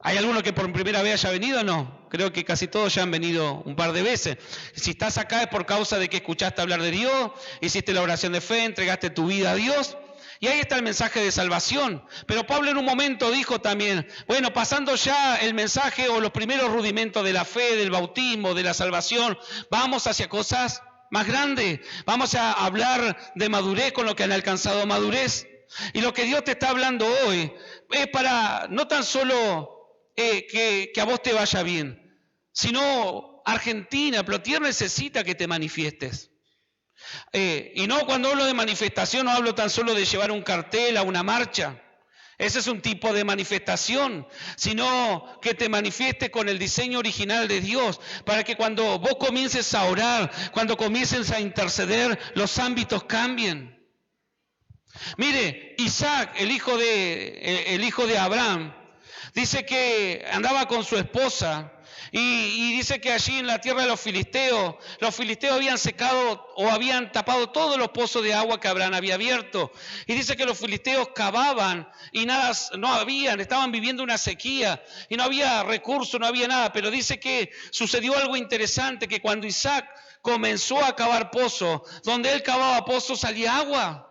¿Hay alguno que por primera vez haya venido o no? Creo que casi todos ya han venido un par de veces. Si estás acá es por causa de que escuchaste hablar de Dios, hiciste la oración de fe, entregaste tu vida a Dios. Y ahí está el mensaje de salvación. Pero Pablo en un momento dijo también, bueno, pasando ya el mensaje o los primeros rudimentos de la fe, del bautismo, de la salvación, vamos hacia cosas más grandes. Vamos a hablar de madurez con lo que han alcanzado madurez. Y lo que Dios te está hablando hoy es para no tan solo que a vos te vaya bien, sino Argentina, Plotier necesita que te manifiestes. Y no, cuando hablo de manifestación no hablo tan solo de llevar un cartel a una marcha. Ese es un tipo de manifestación, sino que te manifiestes con el diseño original de Dios, para que cuando vos comiences a orar, cuando comiences a interceder, los ámbitos cambien. Mire, Isaac, el hijo de Abraham, dice que andaba con su esposa y dice que allí en la tierra de los filisteos habían secado o habían tapado todos los pozos de agua que Abraham había abierto. Y dice que los filisteos cavaban y nada, no habían, estaban viviendo una sequía y no había recursos, no había nada. Pero dice que sucedió algo interesante, que cuando Isaac comenzó a cavar pozos, donde él cavaba pozos salía agua.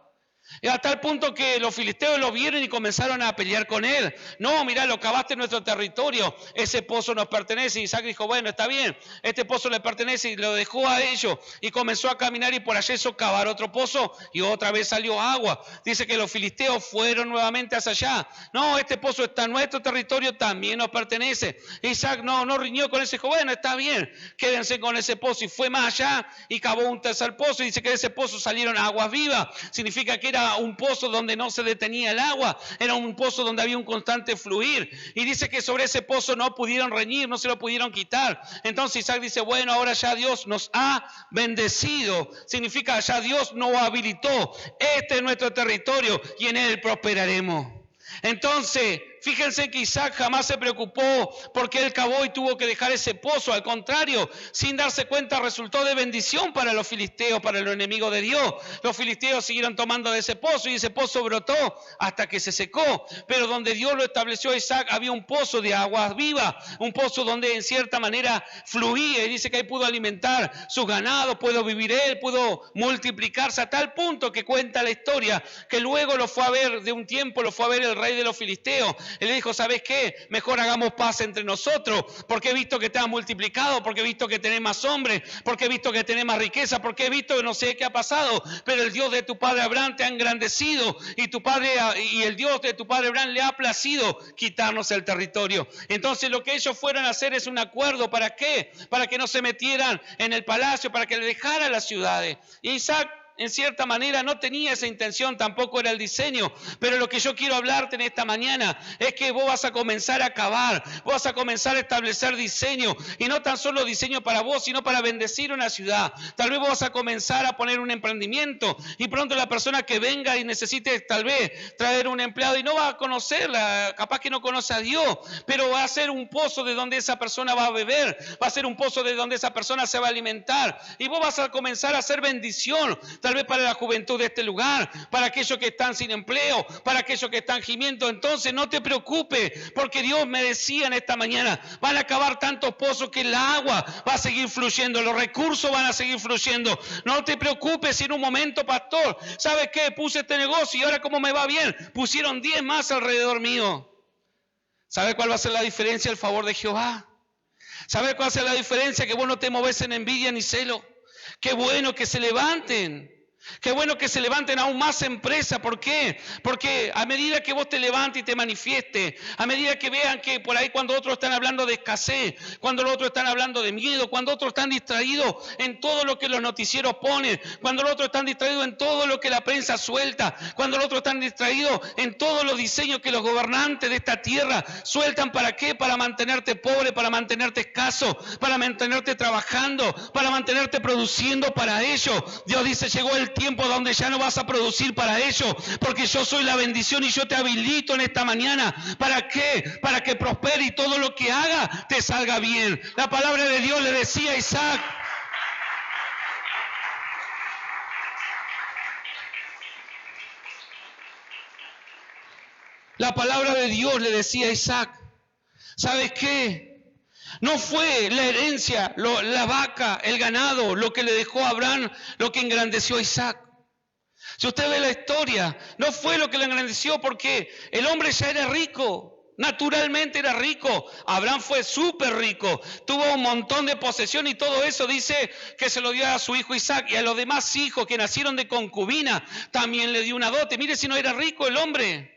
Y a tal punto que los filisteos lo vieron y comenzaron a pelear con él. No, mirá, lo cavaste en nuestro territorio, ese pozo nos pertenece. Y Isaac dijo, bueno, está bien, este pozo le pertenece, y lo dejó a ellos. Y comenzó a caminar y por allí eso cavar otro pozo y otra vez salió agua. Dice que los filisteos fueron nuevamente hacia allá. No, este pozo está en nuestro territorio, también nos pertenece. Isaac no riñó con ese, dijo, bueno, está bien, quédense con ese pozo. Y fue más allá y cavó un tercer pozo y dice que de ese pozo salieron aguas vivas. Significa que era un pozo donde no se detenía el agua, era un pozo donde había un constante fluir. Y dice que sobre ese pozo no pudieron reñir, no se lo pudieron quitar. Entonces Isaac dice, bueno, ahora ya Dios nos ha bendecido. Significa ya Dios nos habilitó. Este es nuestro territorio y en él prosperaremos. Entonces, fíjense que Isaac jamás se preocupó porque él cavó y tuvo que dejar ese pozo. Al contrario, sin darse cuenta, resultó de bendición para los filisteos, para los enemigos de Dios. Los filisteos siguieron tomando de ese pozo y ese pozo brotó hasta que se secó. Pero donde Dios lo estableció a Isaac había un pozo de aguas vivas, un pozo donde en cierta manera fluía. Y dice que ahí pudo alimentar sus ganados, pudo vivir él, pudo multiplicarse a tal punto que cuenta la historia que luego lo fue a ver, de un tiempo lo fue a ver el rey de los filisteos. Él le dijo, ¿sabes qué? Mejor hagamos paz entre nosotros, porque he visto que te has multiplicado, porque he visto que tenés más hombres, porque he visto que tenés más riqueza, porque he visto que no sé qué ha pasado, pero el Dios de tu padre Abraham te ha engrandecido y el Dios de tu padre Abraham le ha placido quitarnos el territorio. Entonces lo que ellos fueron a hacer es un acuerdo. ¿Para qué? Para que no se metieran en el palacio, para que le dejara las ciudades. Y Isaac, en cierta manera, no tenía esa intención, tampoco era el diseño. Pero lo que yo quiero hablarte en esta mañana es que vos vas a comenzar a cavar, vos vas a comenzar a establecer diseño. Y no tan solo diseño para vos, sino para bendecir una ciudad. Tal vez vos vas a comenzar a poner un emprendimiento y pronto la persona que venga y necesite tal vez traer un empleado y no va a conocerla, capaz que no conoce a Dios, pero va a ser un pozo de donde esa persona va a beber, va a ser un pozo de donde esa persona se va a alimentar. Y vos vas a comenzar a hacer bendición. tal vez para la juventud de este lugar, para aquellos que están sin empleo, para aquellos que están gimiendo. Entonces no te preocupes, porque Dios me decía en esta mañana, van a acabar tantos pozos que el agua va a seguir fluyendo, los recursos van a seguir fluyendo. No te preocupes si en un momento, pastor, ¿sabes qué? Puse este negocio y ahora como me va bien, pusieron 10 más alrededor mío. ¿Sabe cuál va a ser la diferencia? El favor de Jehová. ¿Sabe cuál va a ser la diferencia? Que vos no te moves en envidia ni celo. Qué bueno que se levanten. Qué bueno que se levanten aún más empresas. ¿Por qué? Porque a medida que vos te levantes y te manifiestes, a medida que vean que por ahí cuando otros están hablando de escasez, cuando los otros están hablando de miedo, cuando otros están distraídos en todo lo que los noticieros ponen, cuando los otros están distraídos en todo lo que la prensa suelta, cuando los otros están distraídos en todos los diseños que los gobernantes de esta tierra sueltan. ¿Para qué? Para mantenerte pobre, para mantenerte escaso, para mantenerte trabajando, para mantenerte produciendo para ellos. Dios dice, llegó el tiempo donde ya no vas a producir para ellos, porque yo soy la bendición y yo te habilito en esta mañana. ¿Para qué? Para que prospere y todo lo que haga te salga bien. La palabra de Dios le decía a Isaac, la palabra de Dios le decía a Isaac, ¿sabes qué? No fue la herencia, la vaca, el ganado, lo que le dejó a Abraham, lo que engrandeció a Isaac. Si usted ve la historia, no fue lo que le engrandeció, porque el hombre ya era rico, naturalmente era rico. Abraham fue súper rico, tuvo un montón de posesión y todo eso dice que se lo dio a su hijo Isaac, y a los demás hijos que nacieron de concubina también le dio una dote. Mire si no era rico el hombre.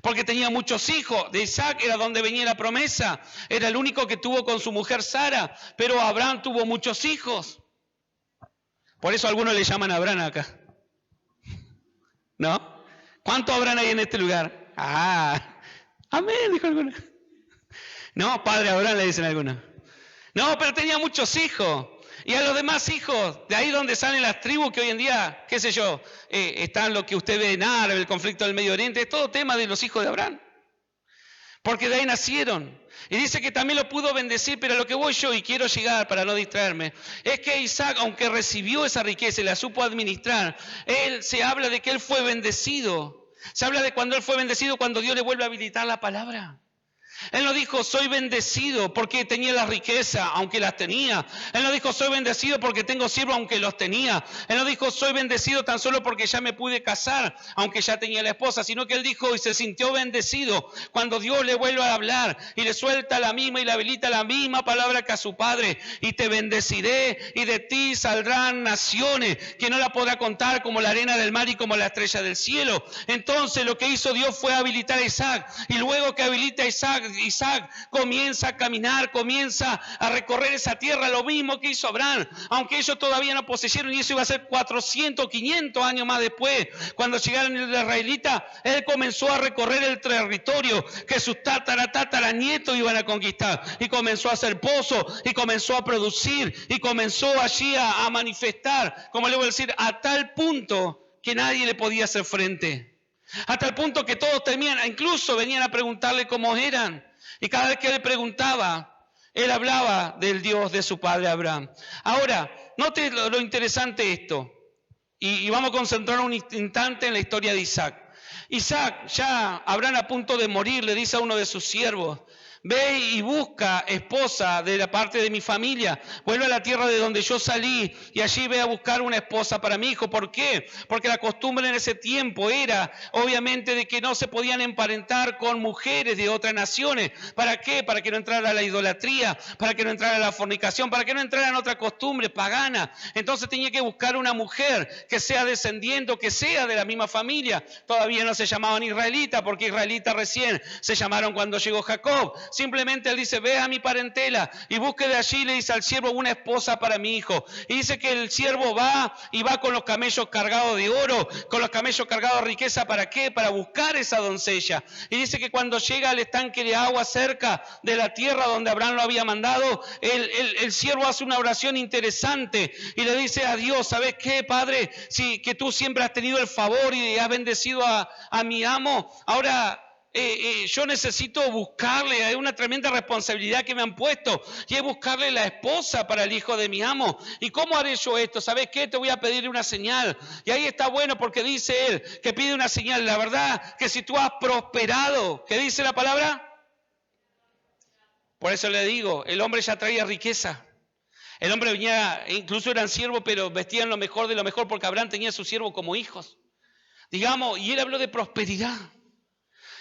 Porque tenía muchos hijos. De Isaac era donde venía la promesa. Era el único que tuvo con su mujer Sara. Pero Abraham tuvo muchos hijos. Por eso algunos le llaman Abraham acá. ¿No? ¿Cuántos Abraham hay en este lugar? Amén, dijo alguno. No, padre Abraham le dicen algunos. No, pero tenía muchos hijos. Y a los demás hijos, de ahí donde salen las tribus que hoy en día, qué sé yo, están lo que usted ve en árabe, el conflicto del Medio Oriente, es todo tema de los hijos de Abraham. Porque de ahí nacieron. Y dice que también lo pudo bendecir, pero a lo que voy yo y quiero llegar para no distraerme, es que Isaac, aunque recibió esa riqueza y la supo administrar, se habla de que él fue bendecido. Se habla de cuando él fue bendecido, cuando Dios le vuelve a habilitar la palabra. Él no dijo, soy bendecido porque tenía la riqueza, aunque las tenía. Él no dijo, soy bendecido porque tengo siervos, aunque los tenía. Él no dijo, soy bendecido tan solo porque ya me pude casar, aunque ya tenía la esposa. Sino que él dijo y se sintió bendecido cuando Dios le vuelve a hablar y le suelta la misma y le habilita la misma palabra que a su padre. Y te bendeciré y de ti saldrán naciones que no la podrá contar, como la arena del mar y como la estrella del cielo. Entonces lo que hizo Dios fue habilitar a Isaac. Y luego que habilita a Isaac comienza a caminar, comienza a recorrer esa tierra, lo mismo que hizo Abraham, aunque ellos todavía no poseyeron, y eso iba a ser 400, 500 años más después. Cuando llegaron los israelitas, él comenzó a recorrer el territorio que sus tataranietos iban a conquistar, y comenzó a hacer pozos, y comenzó a producir, y comenzó allí a manifestar, como le voy a decir, a tal punto que nadie le podía hacer frente. Hasta el punto que todos temían, incluso venían a preguntarle cómo eran. Y cada vez que él preguntaba, él hablaba del Dios de su padre Abraham. Ahora, note lo interesante de esto. Y vamos a concentrarnos un instante en la historia de Isaac. Isaac, ya Abraham a punto de morir, le dice a uno de sus siervos, ve y busca esposa de la parte de mi familia. Vuelve a la tierra de donde yo salí y allí ve a buscar una esposa para mi hijo. ¿Por qué? Porque la costumbre en ese tiempo era, obviamente, de que no se podían emparentar con mujeres de otras naciones. ¿Para qué? Para que no entrara la idolatría, para que no entrara la fornicación, para que no entraran otras costumbres paganas. Entonces tenía que buscar una mujer que sea descendiente, que sea de la misma familia. Todavía no se llamaban israelitas, porque israelitas recién se llamaron cuando llegó Jacob. Simplemente él dice, ve a mi parentela y busque de allí, le dice al siervo, una esposa para mi hijo. Y dice que el siervo va y va con los camellos cargados de oro, con los camellos cargados de riqueza. ¿Para qué? Para buscar esa doncella. Y dice que cuando llega al estanque de agua cerca de la tierra donde Abraham lo había mandado, el siervo hace una oración interesante y le dice a Dios, ¿sabes qué, Padre? Si que tú siempre has tenido el favor y has bendecido a mi amo, ahora yo necesito buscarle, hay una tremenda responsabilidad que me han puesto, y es buscarle la esposa para el hijo de mi amo. ¿Y cómo haré yo esto? ¿Sabes qué? Te voy a pedir una señal. Y ahí está bueno porque dice él que pide una señal. La verdad que si tú has prosperado, ¿qué dice la palabra? Por eso le digo, el hombre ya traía riqueza. El hombre venía, incluso eran siervos, pero vestían lo mejor de lo mejor porque Abraham tenía a sus siervos como hijos. Digamos, y él habló de prosperidad.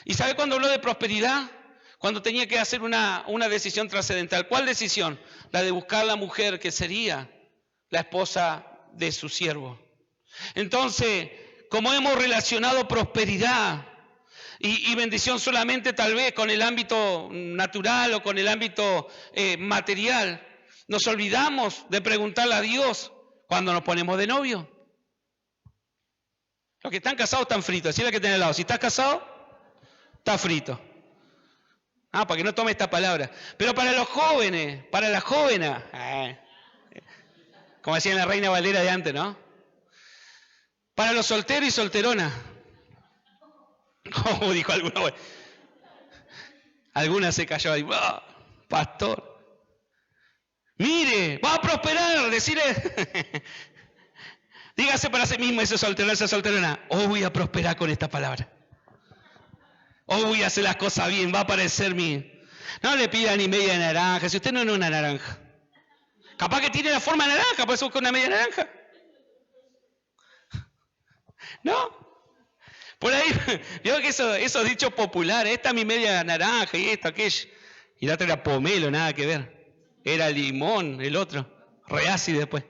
¿Y sabe cuándo habló de prosperidad? Cuando tenía que hacer una decisión trascendental. ¿Cuál decisión? La de buscar la mujer que sería la esposa de su siervo. Entonces, como hemos relacionado prosperidad y bendición solamente tal vez con el ámbito natural o con el ámbito material, nos olvidamos de preguntarle a Dios cuando nos ponemos de novio. Los que están casados están fritos. Así es la que tiene al lado. Si estás casado, está frito. Para que no tome esta palabra. Pero para los jóvenes, para las jóvenes, como decía la Reina Valera de antes, ¿no? Para los solteros y solteronas. Como dijo alguna. Alguna se cayó ahí. ¡Oh, pastor! Mire, va a prosperar, decirle. Dígase para sí mismo ese solterón, esa solterona. Hoy voy a prosperar con esta palabra. Hoy voy a hacer las cosas bien, va a aparecer mi. No le pida ni media naranja, si usted no es una naranja. Capaz que tiene la forma de naranja, por eso busca una media naranja. ¿No? Por ahí, veo que esos dichos populares, esta es mi media naranja y esto, aquello. Y la otra era pomelo, nada que ver. Era limón, el otro. Reácido después.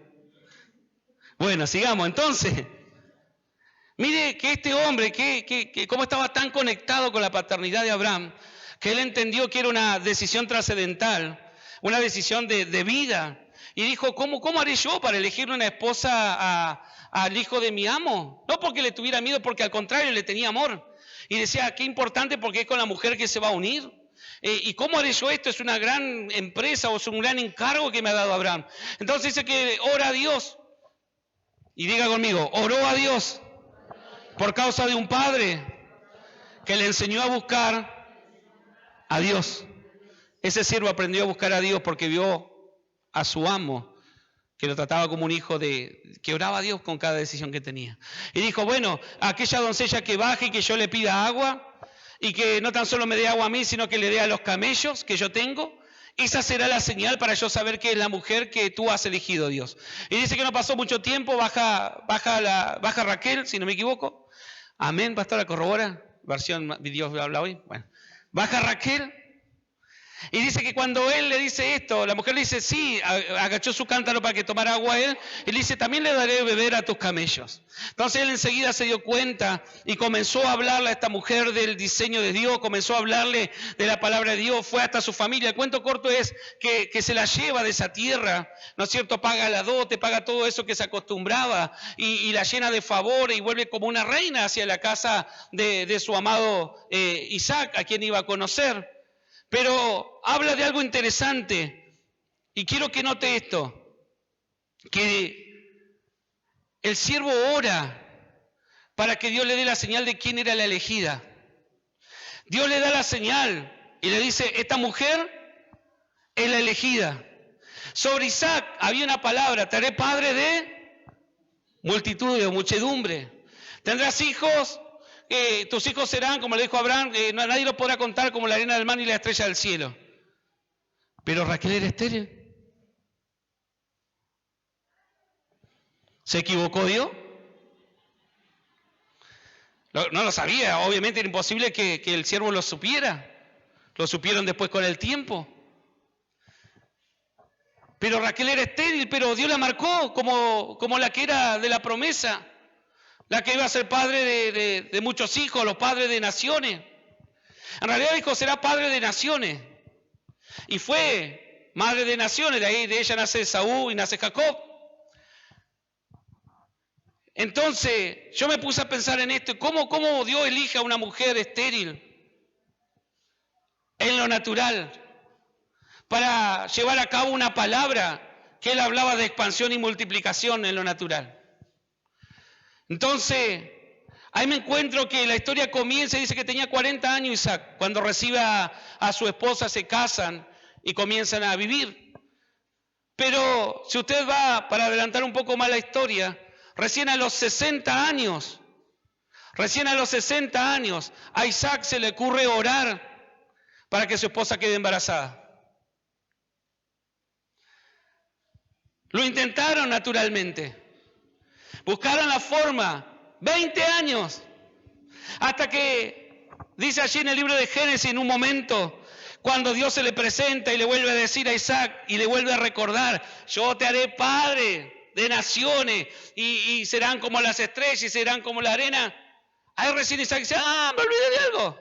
Bueno, sigamos entonces. Mire que este hombre, que cómo estaba tan conectado con la paternidad de Abraham, que él entendió que era una decisión trascendental, una decisión de vida. Y dijo, ¿cómo haré yo para elegir una esposa al hijo de mi amo? No porque le tuviera miedo, porque al contrario le tenía amor. Y decía, qué importante porque es con la mujer que se va a unir. ¿Y cómo haré yo esto? Es una gran empresa o es un gran encargo que me ha dado Abraham. Entonces dice que ora a Dios. Y diga conmigo, oró a Dios por causa de un padre que le enseñó a buscar a Dios. Ese siervo aprendió a buscar a Dios porque vio a su amo, que lo trataba como un hijo que oraba a Dios con cada decisión que tenía. Y dijo, bueno, aquella doncella que baje y que yo le pida agua, y que no tan solo me dé agua a mí, sino que le dé a los camellos que yo tengo, esa será la señal para yo saber que es la mujer que tú has elegido, Dios. Y dice que no pasó mucho tiempo, baja Raquel, si no me equivoco. Amén, pastora, corrobora. Versión Dios habla hoy. Bueno, baja Raquel. Y dice que cuando él le dice esto, la mujer le dice, sí, agachó su cántaro para que tomara agua a él, y le dice, también le daré de beber a tus camellos. Entonces él enseguida se dio cuenta y comenzó a hablarle a esta mujer del diseño de Dios, comenzó a hablarle de la palabra de Dios, fue hasta su familia. El cuento corto es que se la lleva de esa tierra, ¿no es cierto? Paga la dote, paga todo eso que se acostumbraba, y la llena de favor y vuelve como una reina hacia la casa de su amado Isaac, a quien iba a conocer. Pero habla de algo interesante, y quiero que note esto, que el siervo ora para que Dios le dé la señal de quién era la elegida. Dios le da la señal y le dice, esta mujer es la elegida. Sobre Isaac había una palabra, te haré padre de multitud, de muchedumbre. Tendrás hijos. Tus hijos serán, como le dijo Abraham, nadie los podrá contar como la arena del mar y la estrella del cielo. Pero Raquel era estéril. ¿Se equivocó Dios? No lo sabía, obviamente era imposible que el siervo lo supiera. Lo supieron después con el tiempo. Pero Raquel era estéril, pero Dios la marcó como la que era de la promesa. La que iba a ser padre de muchos hijos, los padres de naciones. En realidad dijo, será padre de naciones. Y fue madre de naciones, de ella nace Esaú y nace Jacob. Entonces, yo me puse a pensar en esto, ¿cómo Dios elige a una mujer estéril en lo natural para llevar a cabo una palabra que él hablaba de expansión y multiplicación en lo natural? Entonces, Ahí me encuentro que la historia comienza y dice que tenía 40 años Isaac. Cuando recibe a su esposa, se casan y comienzan a vivir. Pero si usted va, para adelantar un poco más la historia, recién a los 60 años, a Isaac se le ocurre orar para que su esposa quede embarazada. Lo intentaron naturalmente. Buscaron la forma. 20 años. Hasta que, dice allí en el libro de Génesis, en un momento, cuando Dios se le presenta y le vuelve a decir a Isaac y le vuelve a recordar, yo te haré padre de naciones y serán como las estrellas y serán como la arena. Ahí recién Isaac dice, me olvidé de algo.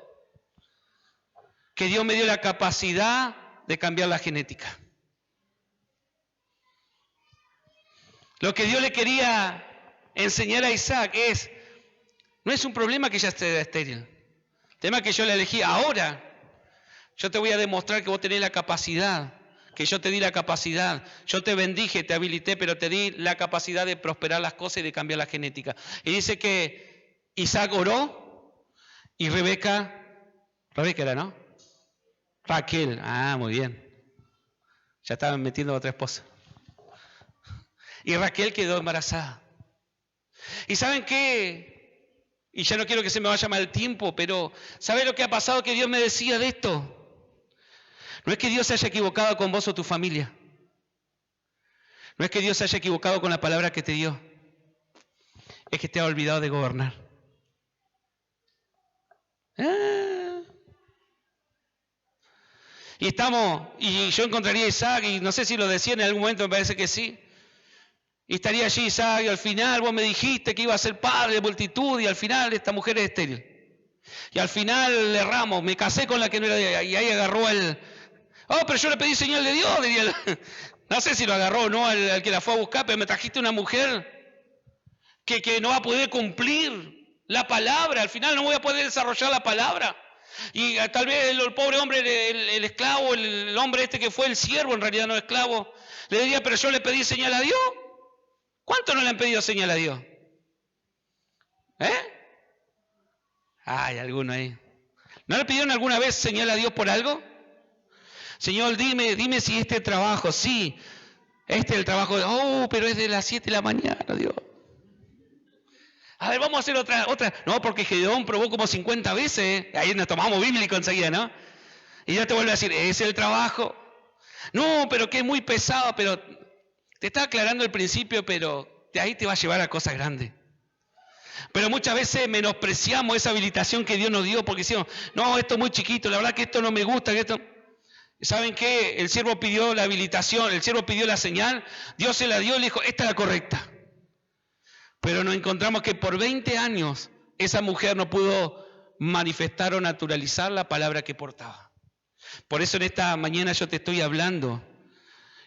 Que Dios me dio la capacidad de cambiar la genética. Lo que Dios le quería enseñar a Isaac no es un problema que ella esté estéril. El tema es que yo la elegí ahora. Yo te voy a demostrar que vos tenés la capacidad, que yo te di la capacidad. Yo te bendije, te habilité, pero te di la capacidad de prosperar las cosas y de cambiar la genética. Y dice que Isaac oró y Rebeca era, ¿no? Raquel, muy bien. Ya estaban metiendo a otra esposa. Y Raquel quedó embarazada. ¿Y saben qué? Y ya no quiero que se me vaya mal el tiempo, pero ¿sabe lo que ha pasado? Que Dios me decía de esto. No es que Dios se haya equivocado con vos o tu familia. No es que Dios se haya equivocado con la palabra que te dio. Es que te ha olvidado de gobernar. Y yo encontraría a Isaac, y no sé si lo decía en algún momento, me parece que sí. Y estaría allí Isaac, y al final vos me dijiste que iba a ser padre de multitud, y al final esta mujer es estéril. Y al final le erramos, me casé con la que no era de ella, y ahí agarró pero yo le pedí señal de Dios, diría no sé si lo agarró o no al que la fue a buscar, pero me trajiste una mujer que no va a poder cumplir la palabra, al final no voy a poder desarrollar la palabra. Y tal vez el pobre hombre, el esclavo, el hombre este que fue el siervo, en realidad no esclavo, le diría, pero yo le pedí señal a Dios. ¿Cuántos no le han pedido señal a Dios? Hay alguno ahí. ¿No le pidieron alguna vez señal a Dios por algo? Señor, dime si este trabajo, sí, este es el trabajo, pero es de las 7 de la mañana, Dios. A ver, vamos a hacer otra. No, porque Gedeón probó como 50 veces. Ahí nos tomamos bíblico enseguida, ¿no? Y ya te vuelve a decir, es el trabajo. No, pero que es muy pesado, pero te está aclarando el principio, pero de ahí te va a llevar a cosas grandes. Pero muchas veces menospreciamos esa habilitación que Dios nos dio porque decimos, no, esto es muy chiquito, la verdad que esto no me gusta, que esto... ¿Saben qué? El siervo pidió la habilitación, el siervo pidió la señal, Dios se la dio y le dijo, esta es la correcta. Pero nos encontramos que por 20 años esa mujer no pudo manifestar o naturalizar la palabra que portaba. Por eso en esta mañana yo te estoy hablando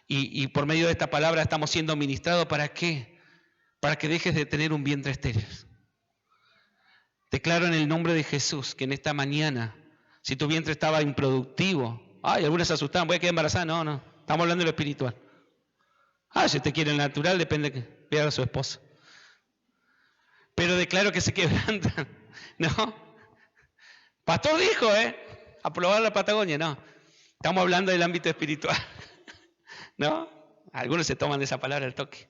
y por medio de esta palabra estamos siendo ministrados. ¿Para qué? Para que dejes de tener un vientre estéril. Declaro en el nombre de Jesús que en esta mañana, si tu vientre estaba improductivo, algunas se asustaban, voy a quedar embarazada. No, estamos hablando de lo espiritual. Si usted quiere el natural, depende de que vea a su esposo. Pero declaro que se quebrantan, ¿no? Pastor dijo, aprobar la Patagonia, no. Estamos hablando del ámbito espiritual, ¿no? Algunos se toman de esa palabra al toque.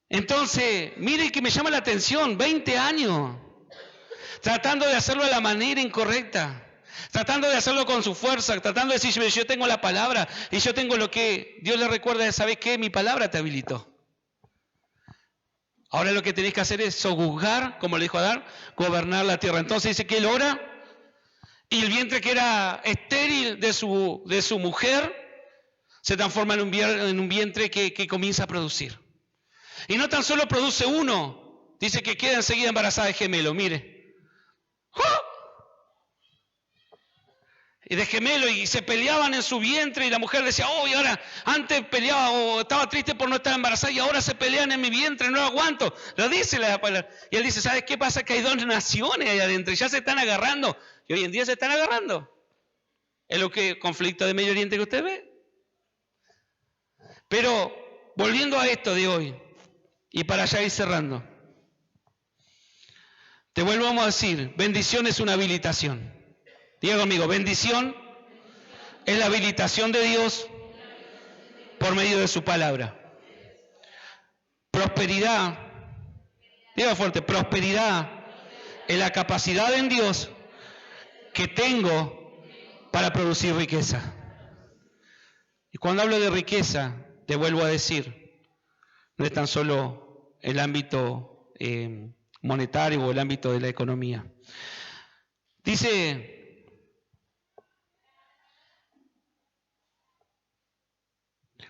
Entonces, mire que me llama la atención, 20 años, tratando de hacerlo de la manera incorrecta, tratando de hacerlo con su fuerza, tratando de decir, yo tengo la palabra y yo tengo lo que Dios le recuerda, ¿sabes qué? Mi palabra te habilitó. Ahora lo que tenés que hacer es sojuzgar, como le dijo Adán, gobernar la tierra. Entonces dice que él ora y el vientre que era estéril de su mujer se transforma en un vientre que comienza a producir. Y no tan solo produce uno, dice que queda enseguida embarazada de gemelo, mire. Y de gemelo, y se peleaban en su vientre, y la mujer decía, y ahora, antes peleaba o estaba triste por no estar embarazada, y ahora se pelean en mi vientre, no aguanto. Lo dice la palabra. Y él dice, ¿sabes qué pasa? Que hay 2 naciones ahí adentro, y ya se están agarrando, y hoy en día se están agarrando. Es lo que conflicto de Medio Oriente que usted ve. Pero, volviendo a esto de hoy, y para ya ir cerrando. Te vuelvo a decir, bendición es una habilitación. Diga conmigo, bendición es la habilitación de Dios por medio de su palabra. Prosperidad, diga fuerte, prosperidad es la capacidad en Dios que tengo para producir riqueza. Y cuando hablo de riqueza, te vuelvo a decir, no es tan solo el ámbito monetario o el ámbito de la economía. Dice,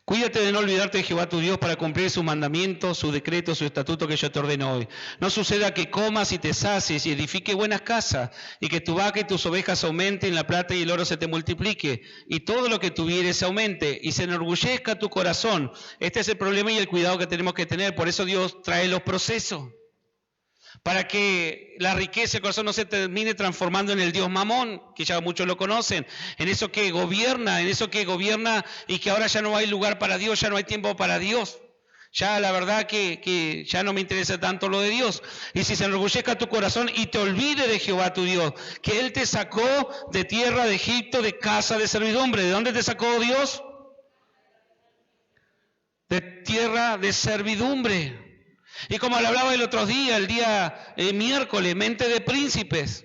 cuídate de no olvidarte de Jehová tu Dios para cumplir sus mandamientos, sus decretos, su estatuto que yo te ordeno hoy. No suceda que comas y te sacies y edifique buenas casas, y que tu vaca y tus ovejas aumenten, la plata y el oro se te multiplique, y todo lo que tuvieres aumente, y se enorgullezca tu corazón. Este es el problema y el cuidado que tenemos que tener. Por eso Dios trae los procesos, para que la riqueza del corazón no se termine transformando en el Dios Mamón, que ya muchos lo conocen, en eso que gobierna y que ahora ya no hay lugar para Dios, ya no hay tiempo para Dios. Ya la verdad que ya no me interesa tanto lo de Dios. Y si se enorgullezca tu corazón y te olvide de Jehová tu Dios, que Él te sacó de tierra de Egipto, de casa de servidumbre. ¿De dónde te sacó Dios? De tierra de servidumbre. Y como le hablaba el otro día, el día miércoles, mente de príncipes.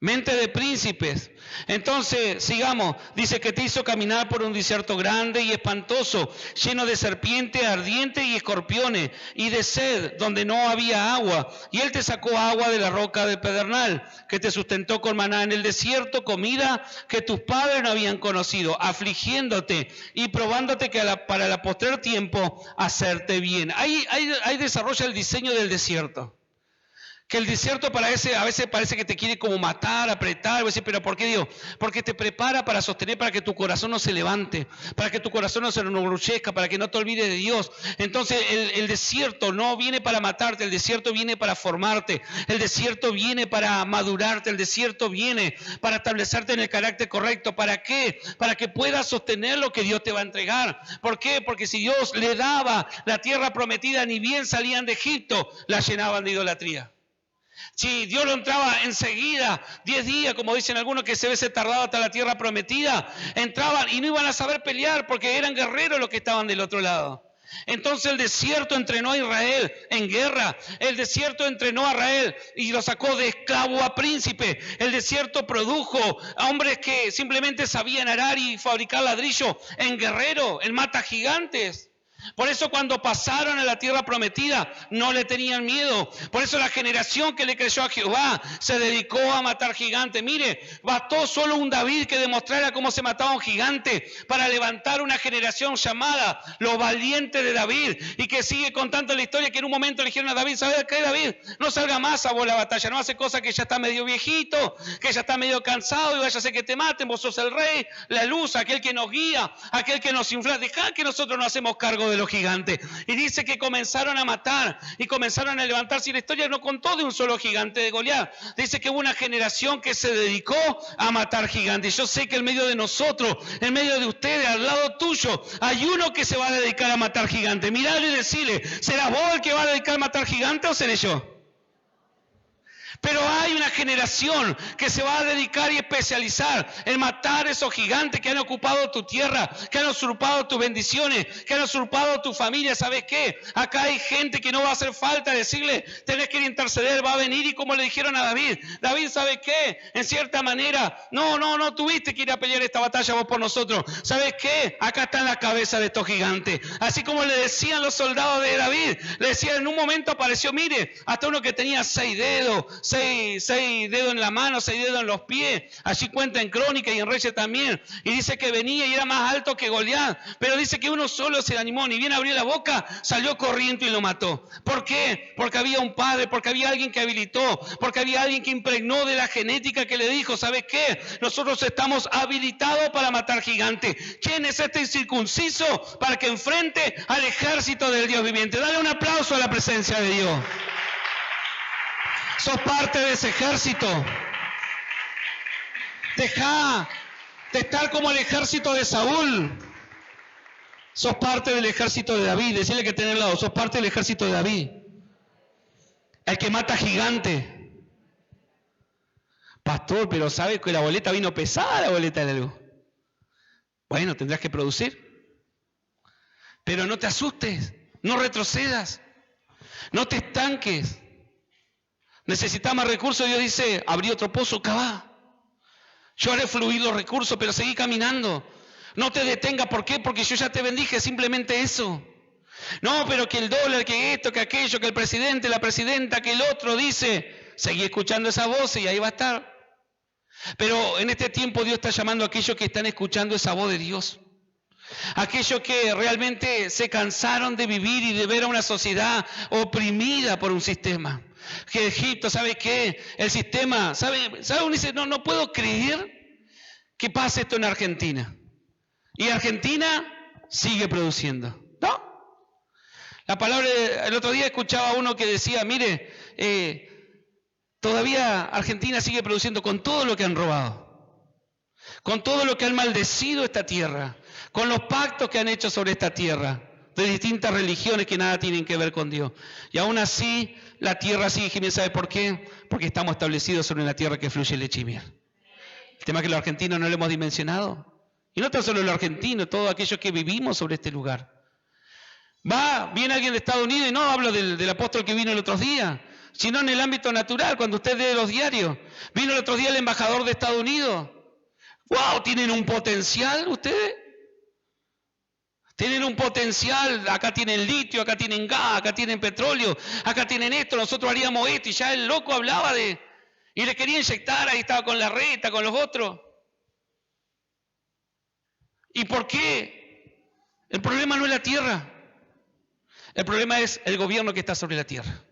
Mente de príncipes. Entonces, sigamos. Dice que te hizo caminar por un desierto grande y espantoso, lleno de serpientes ardientes y escorpiones, y de sed, donde no había agua. Y Él te sacó agua de la roca del pedernal, que te sustentó con maná en el desierto, comida que tus padres no habían conocido, afligiéndote y probándote que para el postrer tiempo hacerte bien. Ahí desarrolla el diseño del desierto. Que el desierto a veces parece que te quiere como matar, apretar. Voy a decir, ¿pero por qué Dios? Porque te prepara para sostener, para que tu corazón no se levante, para que tu corazón no se enorgullezca, para que no te olvides de Dios. Entonces el desierto no viene para matarte, el desierto viene para formarte, el desierto viene para madurarte, el desierto viene para establecerte en el carácter correcto. ¿Para qué? Para que puedas sostener lo que Dios te va a entregar. ¿Por qué? Porque si Dios le daba la tierra prometida, ni bien salían de Egipto, la llenaban de idolatría. Si Dios lo entraba enseguida, 10 días, como dicen algunos que se ve tardado hasta la tierra prometida, entraban y no iban a saber pelear porque eran guerreros los que estaban del otro lado. Entonces el desierto entrenó a Israel en guerra, el desierto entrenó a Israel y lo sacó de esclavo a príncipe. El desierto produjo a hombres que simplemente sabían arar y fabricar ladrillo en guerrero, en mata gigantes. Por eso cuando pasaron a la tierra prometida no le tenían miedo. Por eso la generación que le creyó a Jehová se dedicó a matar gigantes. Mire, bastó solo un David que demostrara cómo se mataba un gigante para levantar una generación llamada los valientes de David, y que sigue contando la historia que en un momento le dijeron a David: ¿sabes qué, David? No salga más a vos la batalla, no hace cosas que ya está medio viejito, que ya está medio cansado y vaya a hacer que te maten. Vos sos el rey, la luz, aquel que nos guía, aquel que nos infla. Dejá que nosotros nos hacemos cargo de los gigantes. Y dice que comenzaron a matar y comenzaron a levantarse. Y la historia no contó de un solo gigante de Goliat. Dice que hubo una generación que se dedicó a matar gigantes. Yo sé que en medio de nosotros, en medio de ustedes, al lado tuyo, hay uno que se va a dedicar a matar gigantes. Mirale y decirle: ¿serás vos el que va a dedicar a matar gigantes o seré yo? Pero hay una generación que se va a dedicar y especializar en matar esos gigantes que han ocupado tu tierra, que han usurpado tus bendiciones, que han usurpado tu familia. ¿Sabes qué? Acá hay gente que no va a hacer falta decirle: tenés que interceder, va a venir. Y como le dijeron a David: David, ¿sabes qué? En cierta manera, no tuviste que ir a pelear esta batalla vos por nosotros. ¿Sabes qué? Acá está en la cabeza de estos gigantes. Así como le decían los soldados de David, le decían, en un momento apareció, mire, hasta uno que tenía 6 dedos, 6 dedos en la mano, 6 dedos en los pies. Allí cuenta en Crónica y en Reyes también. Y dice que venía y era más alto que Goliat. Pero dice que uno solo se animó, ni bien abrió la boca, salió corriendo y lo mató. ¿Por qué? Porque había un padre, porque había alguien que habilitó, porque había alguien que impregnó de la genética, que le dijo: ¿sabes qué? Nosotros estamos habilitados para matar gigantes. ¿Quién es este incircunciso para que enfrente al ejército del Dios viviente? Dale un aplauso a la presencia de Dios. Sos parte de ese ejército. Deja de estar como el ejército de Saúl. Sos parte del ejército de David. Decirle que tenés al lado: sos parte del ejército de David. El que mata gigante. Pastor, pero ¿sabes que la boleta vino pesada, la boleta de algo? Bueno, tendrás que producir. Pero no te asustes, no retrocedas, no te estanques. Necesitas más recursos, Dios dice, abrí otro pozo, cavá. Yo haré fluir los recursos, pero seguí caminando. No te detengas, ¿por qué? Porque yo ya te bendije, simplemente eso. No, pero que el dólar, que esto, que aquello, que el presidente, la presidenta, que el otro dice, seguí escuchando esa voz y ahí va a estar. Pero en este tiempo Dios está llamando a aquellos que están escuchando esa voz de Dios. Aquellos que realmente se cansaron de vivir y de ver a una sociedad oprimida por un sistema. Que Egipto, ¿sabe qué? El sistema, ¿sabe? Uno dice, no puedo creer que pase esto en Argentina. Y Argentina sigue produciendo, ¿no? La palabra, el otro día escuchaba a uno que decía, mire, todavía Argentina sigue produciendo con todo lo que han robado, con todo lo que han maldecido esta tierra, con los pactos que han hecho sobre esta tierra, de distintas religiones que nada tienen que ver con Dios. Y aún así, la tierra sigue gimiendo. ¿Sabe por qué? Porque estamos establecidos sobre una tierra que fluye leche y miel. El tema es que los argentinos no lo hemos dimensionado. Y no tan solo los argentinos, todos aquellos que vivimos sobre este lugar. Viene alguien de Estados Unidos y no hablo del apóstol que vino el otro día, sino en el ámbito natural, cuando usted lee los diarios. Vino el otro día el embajador de Estados Unidos. ¡Wow! ¿Tienen un potencial ustedes? Tienen un potencial, acá tienen litio, acá tienen gas, acá tienen petróleo, acá tienen esto, nosotros haríamos esto, y ya el loco hablaba y le quería inyectar, ahí estaba con la reta, con los otros. ¿Y por qué? El problema no es la tierra, el problema es el gobierno que está sobre la tierra.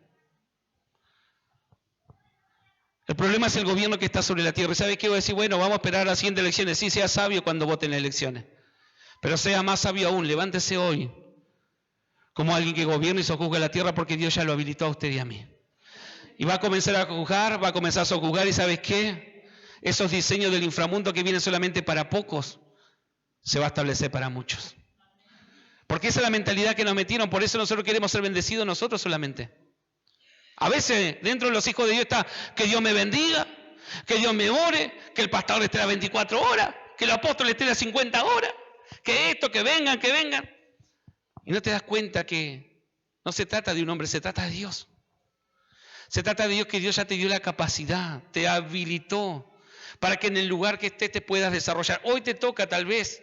El problema es el gobierno que está sobre la tierra. ¿Sabe qué? Voy a decir, bueno, vamos a esperar a las siguientes elecciones. Sí, sea sabio cuando voten en las elecciones. Pero sea más sabio aún, levántese hoy como alguien que gobierna y sojuzga la tierra, porque Dios ya lo habilitó a usted y a mí. Y va a comenzar a juzgar, va a comenzar a sojuzgar, y ¿sabes qué? Esos diseños del inframundo que vienen solamente para pocos, se va a establecer para muchos. Porque esa es la mentalidad que nos metieron, por eso nosotros queremos ser bendecidos nosotros solamente. A veces dentro de los hijos de Dios está que Dios me bendiga, que Dios me ore, que el pastor esté a 24 horas, que el apóstol esté a 50 horas. Que esto, que vengan. Y no te das cuenta que no se trata de un hombre, se trata de Dios. Se trata de Dios, que Dios ya te dio la capacidad, te habilitó para que en el lugar que estés te puedas desarrollar. Hoy te toca tal vez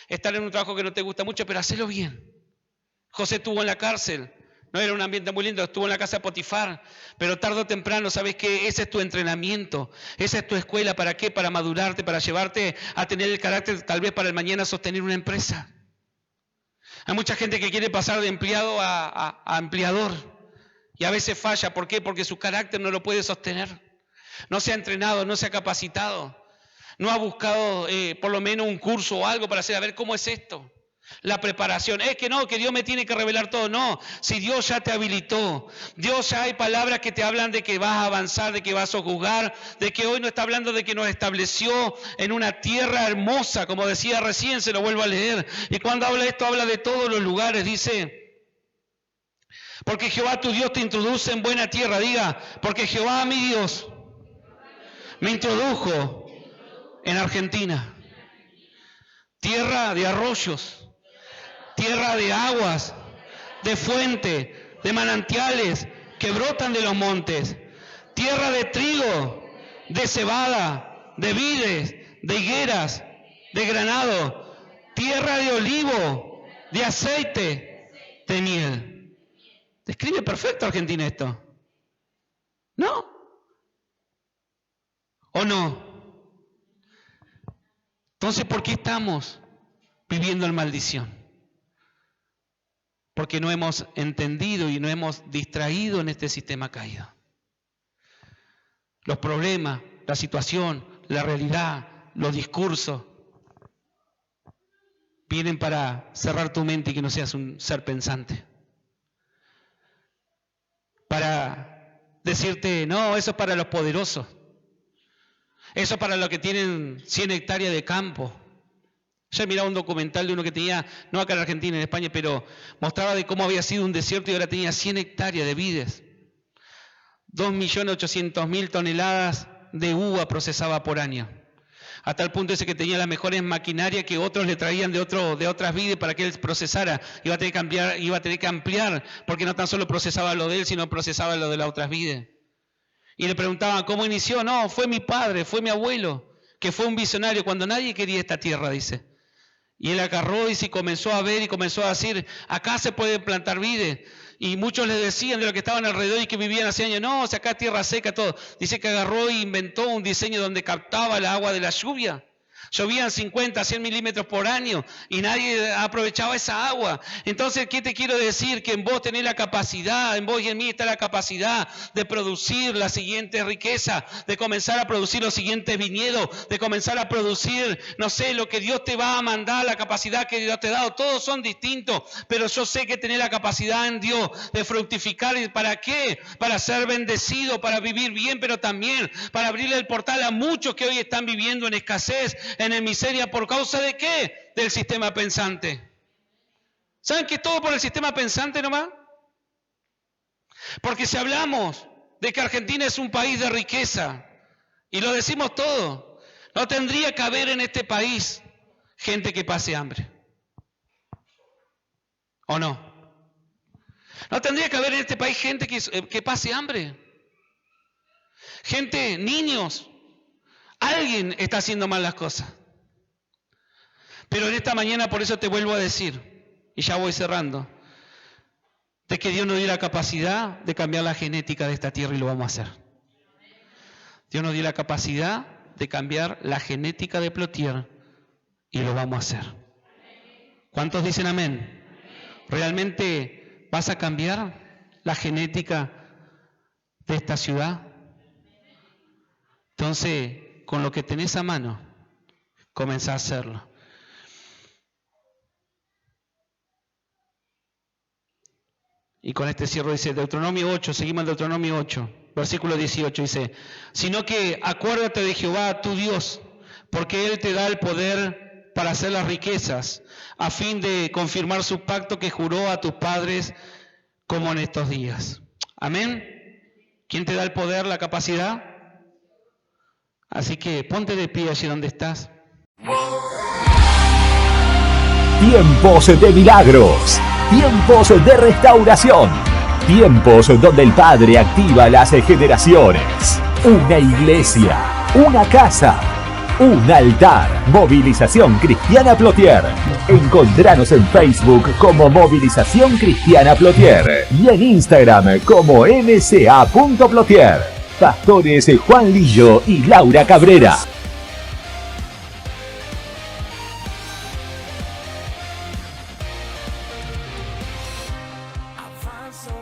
estar en un trabajo que no te gusta mucho, pero hacelo bien. José estuvo en la cárcel, no era un ambiente muy lindo, estuvo en la casa de Potifar, pero tarde o temprano, ¿sabes qué? Ese es tu entrenamiento, esa es tu escuela. ¿Para qué? Para madurarte, para llevarte a tener el carácter, tal vez para el mañana sostener una empresa. Hay mucha gente que quiere pasar de empleado a empleador y a veces falla. ¿Por qué? Porque su carácter no lo puede sostener. No se ha entrenado, no se ha capacitado, no ha buscado por lo menos un curso o algo para hacer, a ver cómo es esto. La preparación, es que no, que Dios me tiene que revelar todo. No, si Dios ya te habilitó, Dios ya hay palabras que te hablan de que vas a avanzar, de que vas a juzgar, de que hoy no está hablando de que nos estableció en una tierra hermosa, como decía recién, se lo vuelvo a leer. Y cuando habla esto, habla de todos los lugares, dice, porque Jehová tu Dios te introduce en buena tierra. Diga, porque Jehová mi Dios me introdujo en Argentina, tierra de arroyos, tierra de aguas, de fuente, de manantiales que brotan de los montes, tierra de trigo, de cebada, de vides, de higueras, de granado, tierra de olivo, de aceite, de miel. Describe perfecto Argentina esto. ¿No? ¿O no? Entonces, ¿por qué estamos viviendo en maldición? Porque no hemos entendido y no hemos distraído en este sistema caído. Los problemas, la situación, la realidad, los discursos vienen para cerrar tu mente y que no seas un ser pensante. Para decirte, no, eso es para los poderosos. Eso es para los que tienen 100 hectáreas de campo. Yo miraba un documental de uno que tenía, no acá en Argentina, en España, pero mostraba de cómo había sido un desierto y ahora tenía 100 hectáreas de vides. 2.800.000 toneladas de uva procesaba por año. A tal punto ese que tenía las mejores maquinarias que otros le traían de otras vides para que él procesara. Iba a tener que ampliar, porque no tan solo procesaba lo de él, sino procesaba lo de las otras vides. Y le preguntaban, ¿cómo inició? No, fue mi padre, fue mi abuelo, que fue un visionario cuando nadie quería esta tierra, dice. Y él agarró y se comenzó a ver y comenzó a decir, acá se puede plantar vides. Y muchos le decían de los que estaban alrededor y que vivían hace años, no, si acá es tierra seca, todo. Dice que agarró e inventó un diseño donde captaba el agua de la lluvia. Llovían 50, 100 milímetros por año y nadie aprovechaba esa agua. Entonces, ¿qué te quiero decir? Que en vos tenés la capacidad, en vos y en mí está la capacidad de producir la siguiente riqueza, de comenzar a producir los siguientes viñedos, de comenzar a producir, no sé, lo que Dios te va a mandar, la capacidad que Dios te ha dado. Todos son distintos, pero yo sé que tenés la capacidad en Dios de fructificar. ¿Y para qué? Para ser bendecido, para vivir bien, pero también para abrirle el portal a muchos que hoy están viviendo en escasez, en miseria, ¿por causa de qué? Del sistema pensante. ¿Saben que es todo por el sistema pensante nomás? Porque si hablamos de que Argentina es un país de riqueza, y lo decimos todo, no tendría que haber en este país gente que pase hambre. ¿O no? No tendría que haber en este país gente que pase hambre. Gente, niños. Alguien está haciendo mal las cosas. Pero en esta mañana por eso te vuelvo a decir, y ya voy cerrando, de que Dios nos dio la capacidad de cambiar la genética de esta tierra y lo vamos a hacer. Dios nos dio la capacidad de cambiar la genética de Plotier y lo vamos a hacer. ¿Cuántos dicen amén? ¿Realmente vas a cambiar la genética de esta ciudad? Entonces, con lo que tenés a mano, comenzá a hacerlo. Y con este cierro dice, Deuteronomio 8, seguimos en Deuteronomio 8, versículo 18, dice, sino que acuérdate de Jehová tu Dios, porque Él te da el poder para hacer las riquezas, a fin de confirmar su pacto que juró a tus padres como en estos días. Amén. ¿Quién te da el poder, la capacidad? Así que ponte de pie allí donde estás. Tiempos de milagros. Tiempos de restauración. Tiempos donde el Padre activa las generaciones. Una iglesia, una casa, un altar. Movilización Cristiana Plotier. Encontranos en Facebook como Movilización Cristiana Plotier y en Instagram como mca.plotier. Pastores Juan Lillo y Laura Cabrera. Avanzo